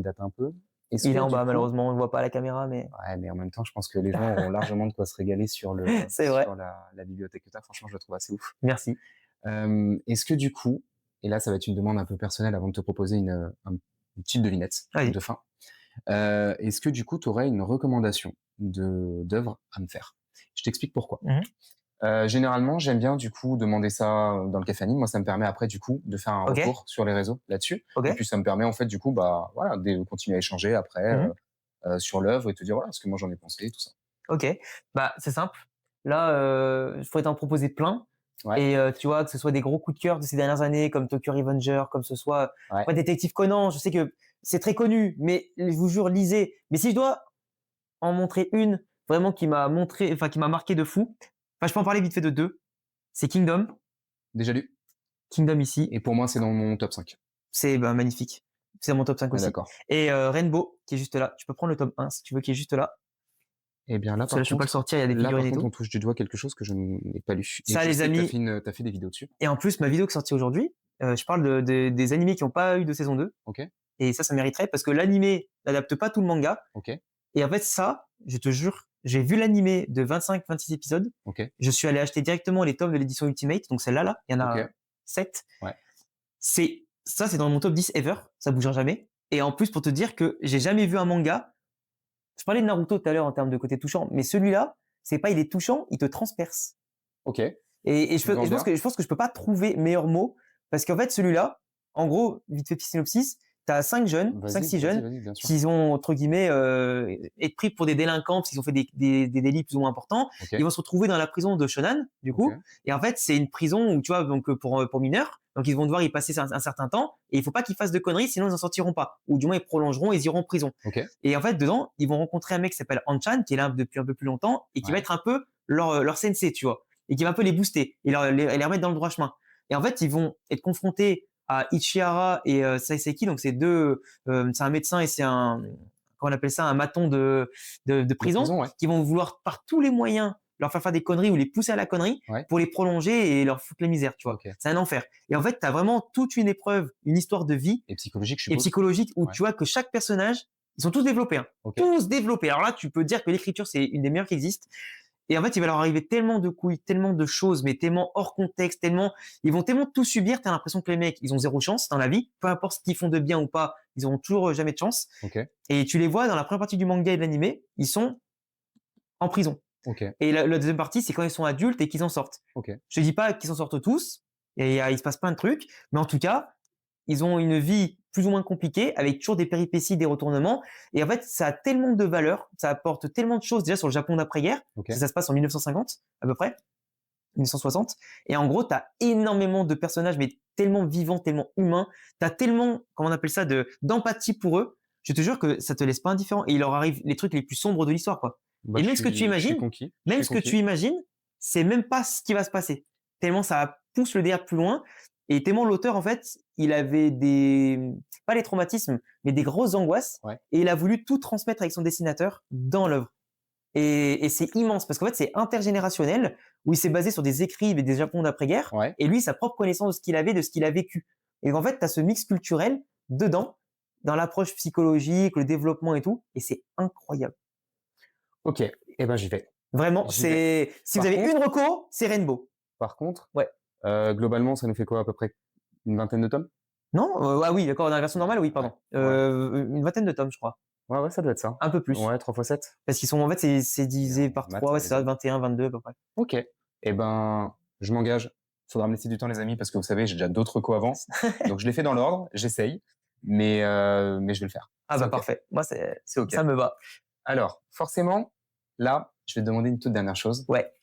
date un peu. Est-ce Il que est en du bas, coup- malheureusement, on le voit pas à la caméra, mais Ouais, mais en même temps, je pense que les gens auront largement de quoi se régaler sur C'est vrai. sur la bibliothèque que t'as. Franchement, je la trouve assez ouf. Merci. Est-ce que du coup, et là, ça va être une demande un peu personnelle avant de te proposer une petite devinette Vas-y. de fin. Est-ce que du coup, tu aurais une recommandation d'œuvre à me faire? Je t'explique pourquoi. Mhm. Généralement, j'aime bien du coup demander ça dans le café anime. Moi, ça me permet après du coup de faire un Ok. retour sur les réseaux là-dessus. Ok. Et puis ça me permet en fait du coup, bah voilà, de continuer à échanger après Mhm. sur l'œuvre et te dire voilà ce que moi j'en ai pensé, tout ça. Ok. Bah, c'est simple. Là, je pourrais t'en proposer plein. Ouais. Et tu vois, que ce soit des gros coups de cœur de ces dernières années, comme Tokyo Revenger, comme ce soit Ouais. Détective Conan. Je sais que c'est très connu, mais je vous jure, lisez. Mais si je dois en montrer une vraiment qui m'a marqué de fou, enfin, je peux en parler vite fait de deux. C'est Kingdom. Déjà lu. Kingdom ici, Et pour moi, c'est dans mon top 5. c'est magnifique. C'est dans mon top 5 Ah, aussi. d'accord. Et Rainbow, qui est juste là. Tu peux prendre le top 1 si tu veux, qui est juste là. Eh bien là, Parce que là, je peux pas le sortir, il y a des là, figurines par et contre, tout. on touche du doigt quelque chose que je n'ai pas lu. Et Ça, je les sais que amis. t'as fait des vidéos dessus. Et en plus, ma vidéo qui est sortie aujourd'hui, je parle des animés qui n'ont pas eu de saison 2. Ok, Et ça mériterait parce que l'animé n'adapte pas tout le manga. ok, Et en fait, ça, je te jure, j'ai vu l'animé de 25-26 épisodes. ok, Je suis allé acheter directement les tomes de l'édition Ultimate, donc celle-là, là, il y en a ok. 7. Ouais. C'est dans mon top 10 ever, ça bougera jamais. Et en plus, pour te dire que j'ai jamais vu un manga. Je parlais de Naruto tout à l'heure en termes de côté touchant, mais celui-là, c'est pas il est touchant, il te transperce. Ok. Et Tu vends bien. je pense que je peux pas trouver meilleur mot parce qu'en fait, celui-là, en gros, vite fait petit synopsis, t'as 5 jeunes, Vas-y, 5-6 vas-y, jeunes vas-y, bien sûr. qui ont, entre guillemets, être pris pour des délinquants parce qu'ils ont fait des délits plus ou moins importants. Ok, Ils vont se retrouver dans la prison de Shonan, du coup. ok, Et en fait, c'est une prison où, tu vois, donc pour mineurs. Donc, ils vont devoir y passer un certain temps et il faut pas qu'ils fassent de conneries, sinon ils en sortiront pas. Ou du moins, ils prolongeront et ils iront en prison. ok. Et en fait, dedans, ils vont rencontrer un mec qui s'appelle Anchan, qui est là depuis un peu plus longtemps et qui va Ouais. être un peu leur sensei, tu vois. Et qui va un peu les booster et les remettre dans le droit chemin. Et en fait, ils vont être confrontés à Ichihara et Saiseki, donc c'est deux, c'est un médecin et c'est un, comment on appelle ça, un maton de De prison, prison, ouais. qui vont vouloir par tous les moyens leur faire des conneries ou les pousser à la connerie Ouais. pour les prolonger et leur foutre la misère, tu vois. Ok. C'est un enfer. Et en fait, tu as vraiment toute une épreuve, une histoire de vie Et psychologique, je et suppose. psychologique où Ouais. tu vois que chaque personnage, ils sont tous développés, hein. Ok. Tous développés. Alors là, tu peux dire que l'écriture, c'est une des meilleures qui existent. Et en fait, il va leur arriver tellement de couilles, tellement de choses, mais tellement hors contexte, ils vont tellement tout subir. T'as l'impression que les mecs, ils ont zéro chance dans la vie. Peu importe ce qu'ils font de bien ou pas, ils auront toujours jamais de chance. Ok, Et tu les vois dans la première partie du manga et de l'animé, ils sont en prison. ok, Et la deuxième partie, c'est quand ils sont adultes et qu'ils en sortent. ok. Je te dis pas qu'ils s'en sortent tous, et il se passe plein de trucs, mais en tout cas, ils ont une vie plus ou moins compliquée, avec toujours des péripéties, des retournements. Et en fait, ça a tellement de valeur, ça apporte tellement de choses déjà sur le Japon d'après-guerre. Ok. Ça se passe en 1950 à peu près, 1960. Et en gros, tu as énormément de personnages, mais tellement vivants, tellement humains. Tu as tellement, comment on appelle ça, d'empathie pour eux. Je te jure que ça te laisse pas indifférent. Et il leur arrive les trucs les plus sombres de l'histoire, quoi. Bah, Et je même ce que tu suis imagines, conquis. Je même suis ce que conquis. tu imagines, c'est même pas ce qui va se passer. Tellement ça pousse le délire plus loin. Et tellement l'auteur, en fait, il avait pas les traumatismes, mais des grosses angoisses. Ouais. Et il a voulu tout transmettre avec son dessinateur dans l'œuvre. Et c'est immense parce qu'en fait, c'est intergénérationnel où il s'est basé sur des écrits des Japon d'après-guerre. Ouais. Et lui, sa propre connaissance de ce qu'il avait, de ce qu'il a vécu. Et en fait, tu as ce mix culturel dedans, dans l'approche psychologique, le développement et tout. Et c'est incroyable. Ok, eh ben j'y vais. Vraiment, J'y vais. si Par vous avez contre- une reco, c'est Rainbow. Par contre, Ouais. globalement, ça nous fait quoi à peu près? Une vingtaine de tomes? Non? Ah oui, d'accord, dans la version normale, oui, pardon. Ouais. Une vingtaine de tomes, je crois. Ouais, ça doit être ça. Un peu plus. Ouais, 3 x 7. Parce qu'ils sont, en fait, c'est divisé par maths, 3, ouais, les c'est ça, amis. 21, 22 à peu près. Ok. Eh ben, je m'engage. Faudra me laisser du temps, les amis, parce que vous savez, j'ai déjà d'autres recos avant. Donc, je les fais dans l'ordre, j'essaye. Mais je vais le faire. Ah C'est bah ok. parfait. Moi, C'est ok. ça me va. Alors, forcément, là, je vais te demander une toute dernière chose. Ouais.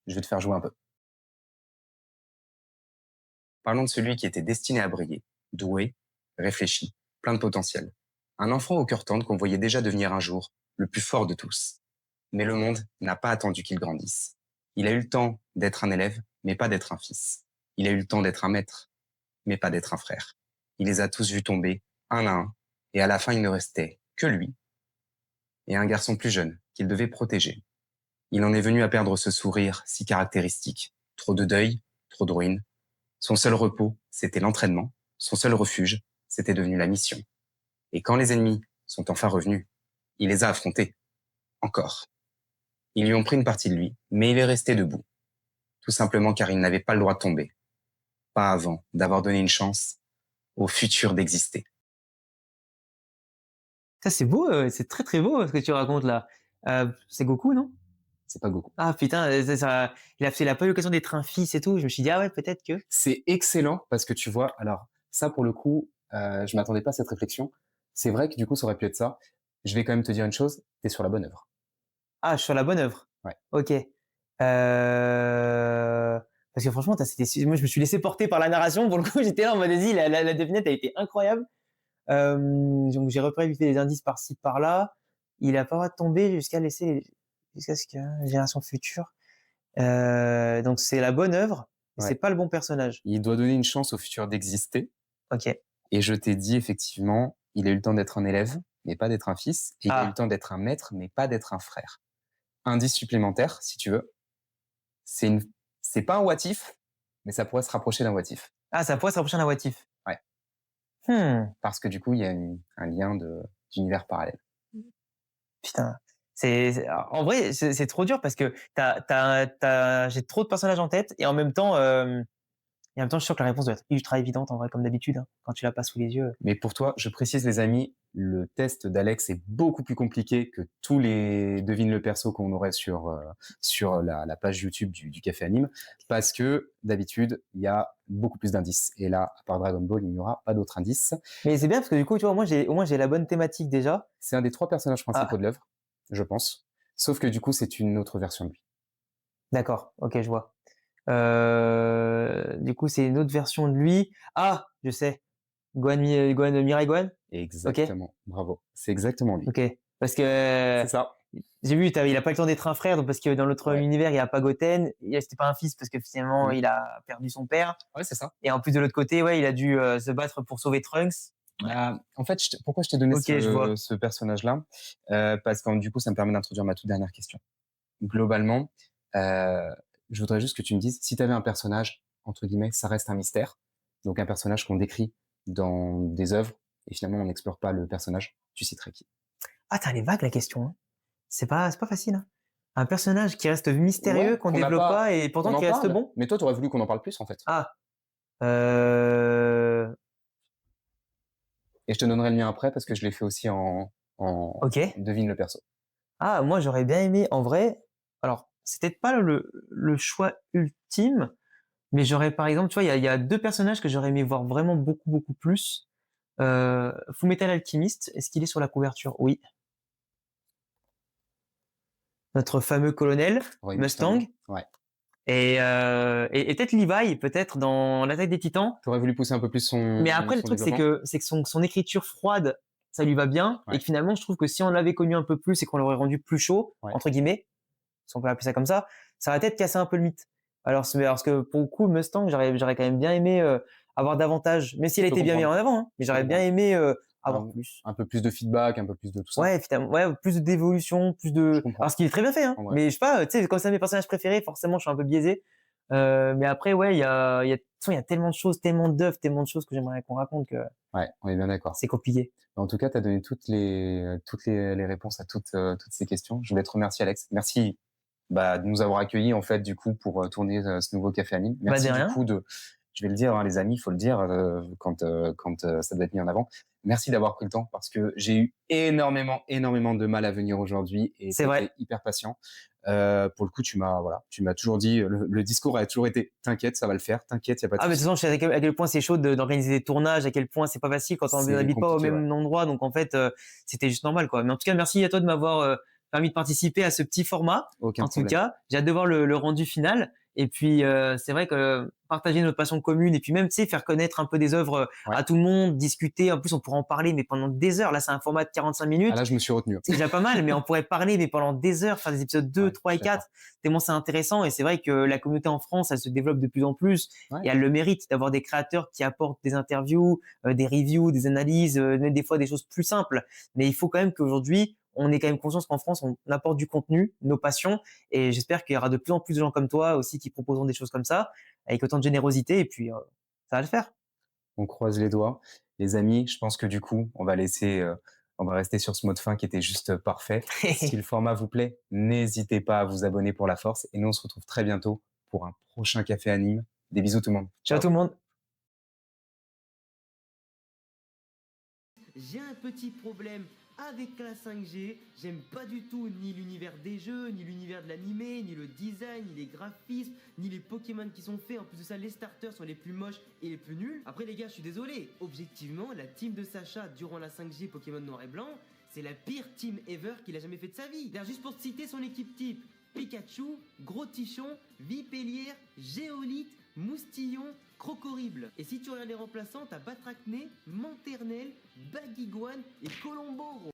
Je vais te faire jouer un peu. Parlons de celui qui était destiné à briller, doué, réfléchi, plein de potentiel. Un enfant au cœur tendre qu'on voyait déjà devenir un jour le plus fort de tous. Mais le monde n'a pas attendu qu'il grandisse. Il a eu le temps d'être un élève, mais pas d'être un fils. Il a eu le temps d'être un maître, mais pas d'être un frère. Il les a tous vus tomber, un à un, et à la fin il ne restait que lui et un garçon plus jeune qu'il devait protéger. Il en est venu à perdre ce sourire si caractéristique. Trop de deuil, trop de ruines. Son seul repos, c'était l'entraînement. Son seul refuge, c'était devenu la mission. Et quand les ennemis sont enfin revenus, il les a affrontés. Encore. Ils lui ont pris une partie de lui, mais il est resté debout. Tout simplement car il n'avait pas le droit de tomber. Pas avant d'avoir donné une chance au futur d'exister. Ça, c'est beau, c'est très très beau ce que tu racontes là. C'est Goku, non? C'est pas Goku. Ah putain, il a pas eu l'occasion d'être un fils et tout. Je me suis dit, ah ouais, peut-être que. C'est excellent parce que tu vois, alors ça pour le coup, je m'attendais pas à cette réflexion. C'est vrai que du coup, ça aurait pu être ça. Je vais quand même te dire une chose, t'es sur la bonne œuvre. Ah, je suis sur la bonne œuvre. Ouais. Ok. Parce que franchement, moi, je me suis laissé porter par la narration. Pour le coup, j'étais là en mode, vas-y, la devinette a été incroyable. Donc, j'ai repris vite fait des indices par-ci, par-là. Il a pas le droit de tomber jusqu'à ce que la génération future. Donc, c'est la bonne œuvre, mais Ouais. c'est pas le bon personnage. Il doit donner une chance au futur d'exister. Ok. Et je t'ai dit effectivement, il a eu le temps d'être un élève, mais pas d'être un fils, et il a eu le Ah, temps d'être un maître, mais pas d'être un frère. Indice supplémentaire, si tu veux, c'est une c'est pas un what if, mais ça pourrait se rapprocher d'un what if. ah, ça pourrait se rapprocher d'un what if. Ouais, Hmm, parce que du coup, il y a un lien d'univers parallèle. putain. En vrai, c'est trop dur parce que j'ai trop de personnages en tête et en même temps, je suis sûr que la réponse doit être ultra évidente en vrai, comme d'habitude, hein, quand tu l'as pas sous les yeux. Mais pour toi, je précise les amis, le test d'Alex est beaucoup plus compliqué que tous les devine le perso qu'on aurait sur la page YouTube du Café Anime, parce que d'habitude, il y a beaucoup plus d'indices. Et là, à part Dragon Ball, il n'y aura pas d'autres indices. Mais c'est bien parce que du coup, tu vois, au moins j'ai la bonne thématique déjà. C'est un des 3 personnages principaux Ah, de l'œuvre, je pense. Sauf que du coup, c'est une autre version de lui. d'accord, ok, je vois. Du coup, c'est une autre version de lui. Ah, je sais. Mirai Gohan. Ok, Exactement, bravo. C'est exactement lui. ok. Parce que C'est ça. j'ai vu, il a pas le temps d'être un frère, donc parce que dans l'autre Ouais, univers, il n'y a pas Goten. C'était pas un fils parce que finalement, mmh. il a perdu son père. Ouais, c'est ça. Et en plus de l'autre côté, ouais, il a dû se battre pour sauver Trunks. Bah, en fait, pourquoi je t'ai donné Ok, je vois. ce personnage-là? Parce que du coup, ça me permet d'introduire ma toute dernière question. Globalement, je voudrais juste que tu me dises, si tu avais un personnage, entre guillemets, ça reste un mystère, donc un personnage qu'on décrit dans des œuvres, et finalement on n'explore pas le personnage, tu citerais qui? Ah, t'as les vagues la question, hein. C'est pas facile, hein. Un personnage qui reste mystérieux, Ouais, qu'on qu'on n'a développe pas, pas et qu'on pourtant en qui reste parle, bon. mais toi, tu aurais voulu qu'on en parle plus, en fait. Ah, euh... Et je te donnerai le mien après, parce que je l'ai fait aussi en ok. devine le perso. Ah, moi j'aurais bien aimé, en vrai, alors c'est peut-être pas le choix ultime, mais j'aurais par exemple, tu vois, il y a deux personnages que j'aurais aimé voir vraiment beaucoup, beaucoup plus. Fullmetal Alchemist, est-ce qu'il est sur la couverture? Oui. Notre fameux colonel, Roy Mustang, Mustang, ouais. et peut-être Levi, peut-être dans l'Attaque des Titans. Tu aurais voulu pousser un peu plus Mais après, le son truc, c'est développement? que, son écriture froide, ça lui va bien, et Ouais, que finalement, je trouve que si on l'avait connu un peu plus et qu'on l'aurait rendu plus chaud, ouais. entre guillemets, si on peut appeler ça comme ça aurait peut-être cassé un peu le mythe. Alors que pour le coup, Mustang, j'aurais quand même bien aimé avoir davantage, même s'il a Je peux été bien mis comprendre, en avant, hein, mais je peux j'aurais bien comprendre. aimé avoir Un plus. un peu plus de feedback, un peu plus de tout ça. Ouais, finalement, ouais, plus d'évolution, plus Je de. Alors, comprends, ce qui est très bien fait, hein. en vrai. Mais je sais pas, tu sais, comme ça, mes personnages préférés, forcément, je suis un peu biaisé. Mais après, ouais, de toute façon, il y a tellement de choses, tellement d'œuvres, tellement de choses que j'aimerais qu'on raconte que Ouais, on est bien d'accord. c'est compliqué. En tout cas, tu as donné toutes les réponses à toutes ces questions. Je voulais te remercier, Alex. Merci, bah, de nous avoir accueillis, en fait, du coup, pour tourner ce nouveau Café Anime. Bah, de Merci, du rien. coup, je vais le dire, hein, les amis, il faut le dire quand ça doit être mis en avant. Merci d'avoir pris le temps parce que j'ai eu énormément, énormément de mal à venir aujourd'hui et tu C'est as vrai. été hyper patient. Pour le coup, tu m'as toujours dit, le discours a toujours été, t'inquiète, ça va le faire, t'inquiète, il n'y a pas de Ah, mais de toute souci. façon, je sais à quel point c'est chaud d'organiser des tournages, à quel point c'est pas facile quand on C'est n'habite pas au compliqué, ouais. même endroit. Donc, en fait, c'était juste normal, quoi. Mais en tout cas, merci à toi de m'avoir permis de participer à ce petit format. Aucun En tout problème. cas, j'ai hâte de voir le rendu final. Et puis, c'est vrai que partager notre passion commune et puis même, tu sais, faire connaître un peu des œuvres Ouais. à tout le monde, discuter. En plus, on pourra en parler, mais pendant des heures. Là, c'est un format de 45 Ah minutes. là, je me suis retenu. C'est déjà pas mal, mais on pourrait parler, mais pendant des heures, faire des épisodes 2, Ouais, 3 je et suis d'accord. 4, tellement c'est intéressant. Et c'est vrai que la communauté en France, elle se développe de plus en plus. Ouais. Et elle le mérite d'avoir des créateurs qui apportent des interviews, des reviews, des analyses, même des fois des choses plus simples. Mais il faut quand même qu'aujourd'hui, on ait quand même conscience qu'en France, on apporte du contenu, nos passions. Et j'espère qu'il y aura de plus en plus de gens comme toi aussi qui proposeront des choses comme ça, avec autant de générosité. Et puis, ça va le faire. On croise les doigts. Les amis, je pense que du coup, on va rester sur ce mot de fin qui était juste parfait. Si le format vous plaît, n'hésitez pas à vous abonner pour la force. Et nous, on se retrouve très bientôt pour un prochain Café Anime. Des bisous tout le monde. Ciao Ciao. tout le monde. J'ai un petit problème avec la 5G. J'aime pas du tout ni l'univers des jeux, ni l'univers de l'animé, ni le design, ni les graphismes, ni les Pokémon qui sont faits. En plus de ça, les starters sont les plus moches et les plus nuls. Après les gars, je suis désolé. Objectivement, la team de Sacha durant la 5G Pokémon Noir et Blanc, c'est la pire team ever qu'il a jamais fait de sa vie. D'ailleurs, juste pour te citer son équipe type: Pikachu, Gros Tichon, Vipellière, Géolite, Moustillon, Crocorible. Et si tu regardes les remplaçants, t'as Batracné, Manternel, Baguiguane et Colombo, gros.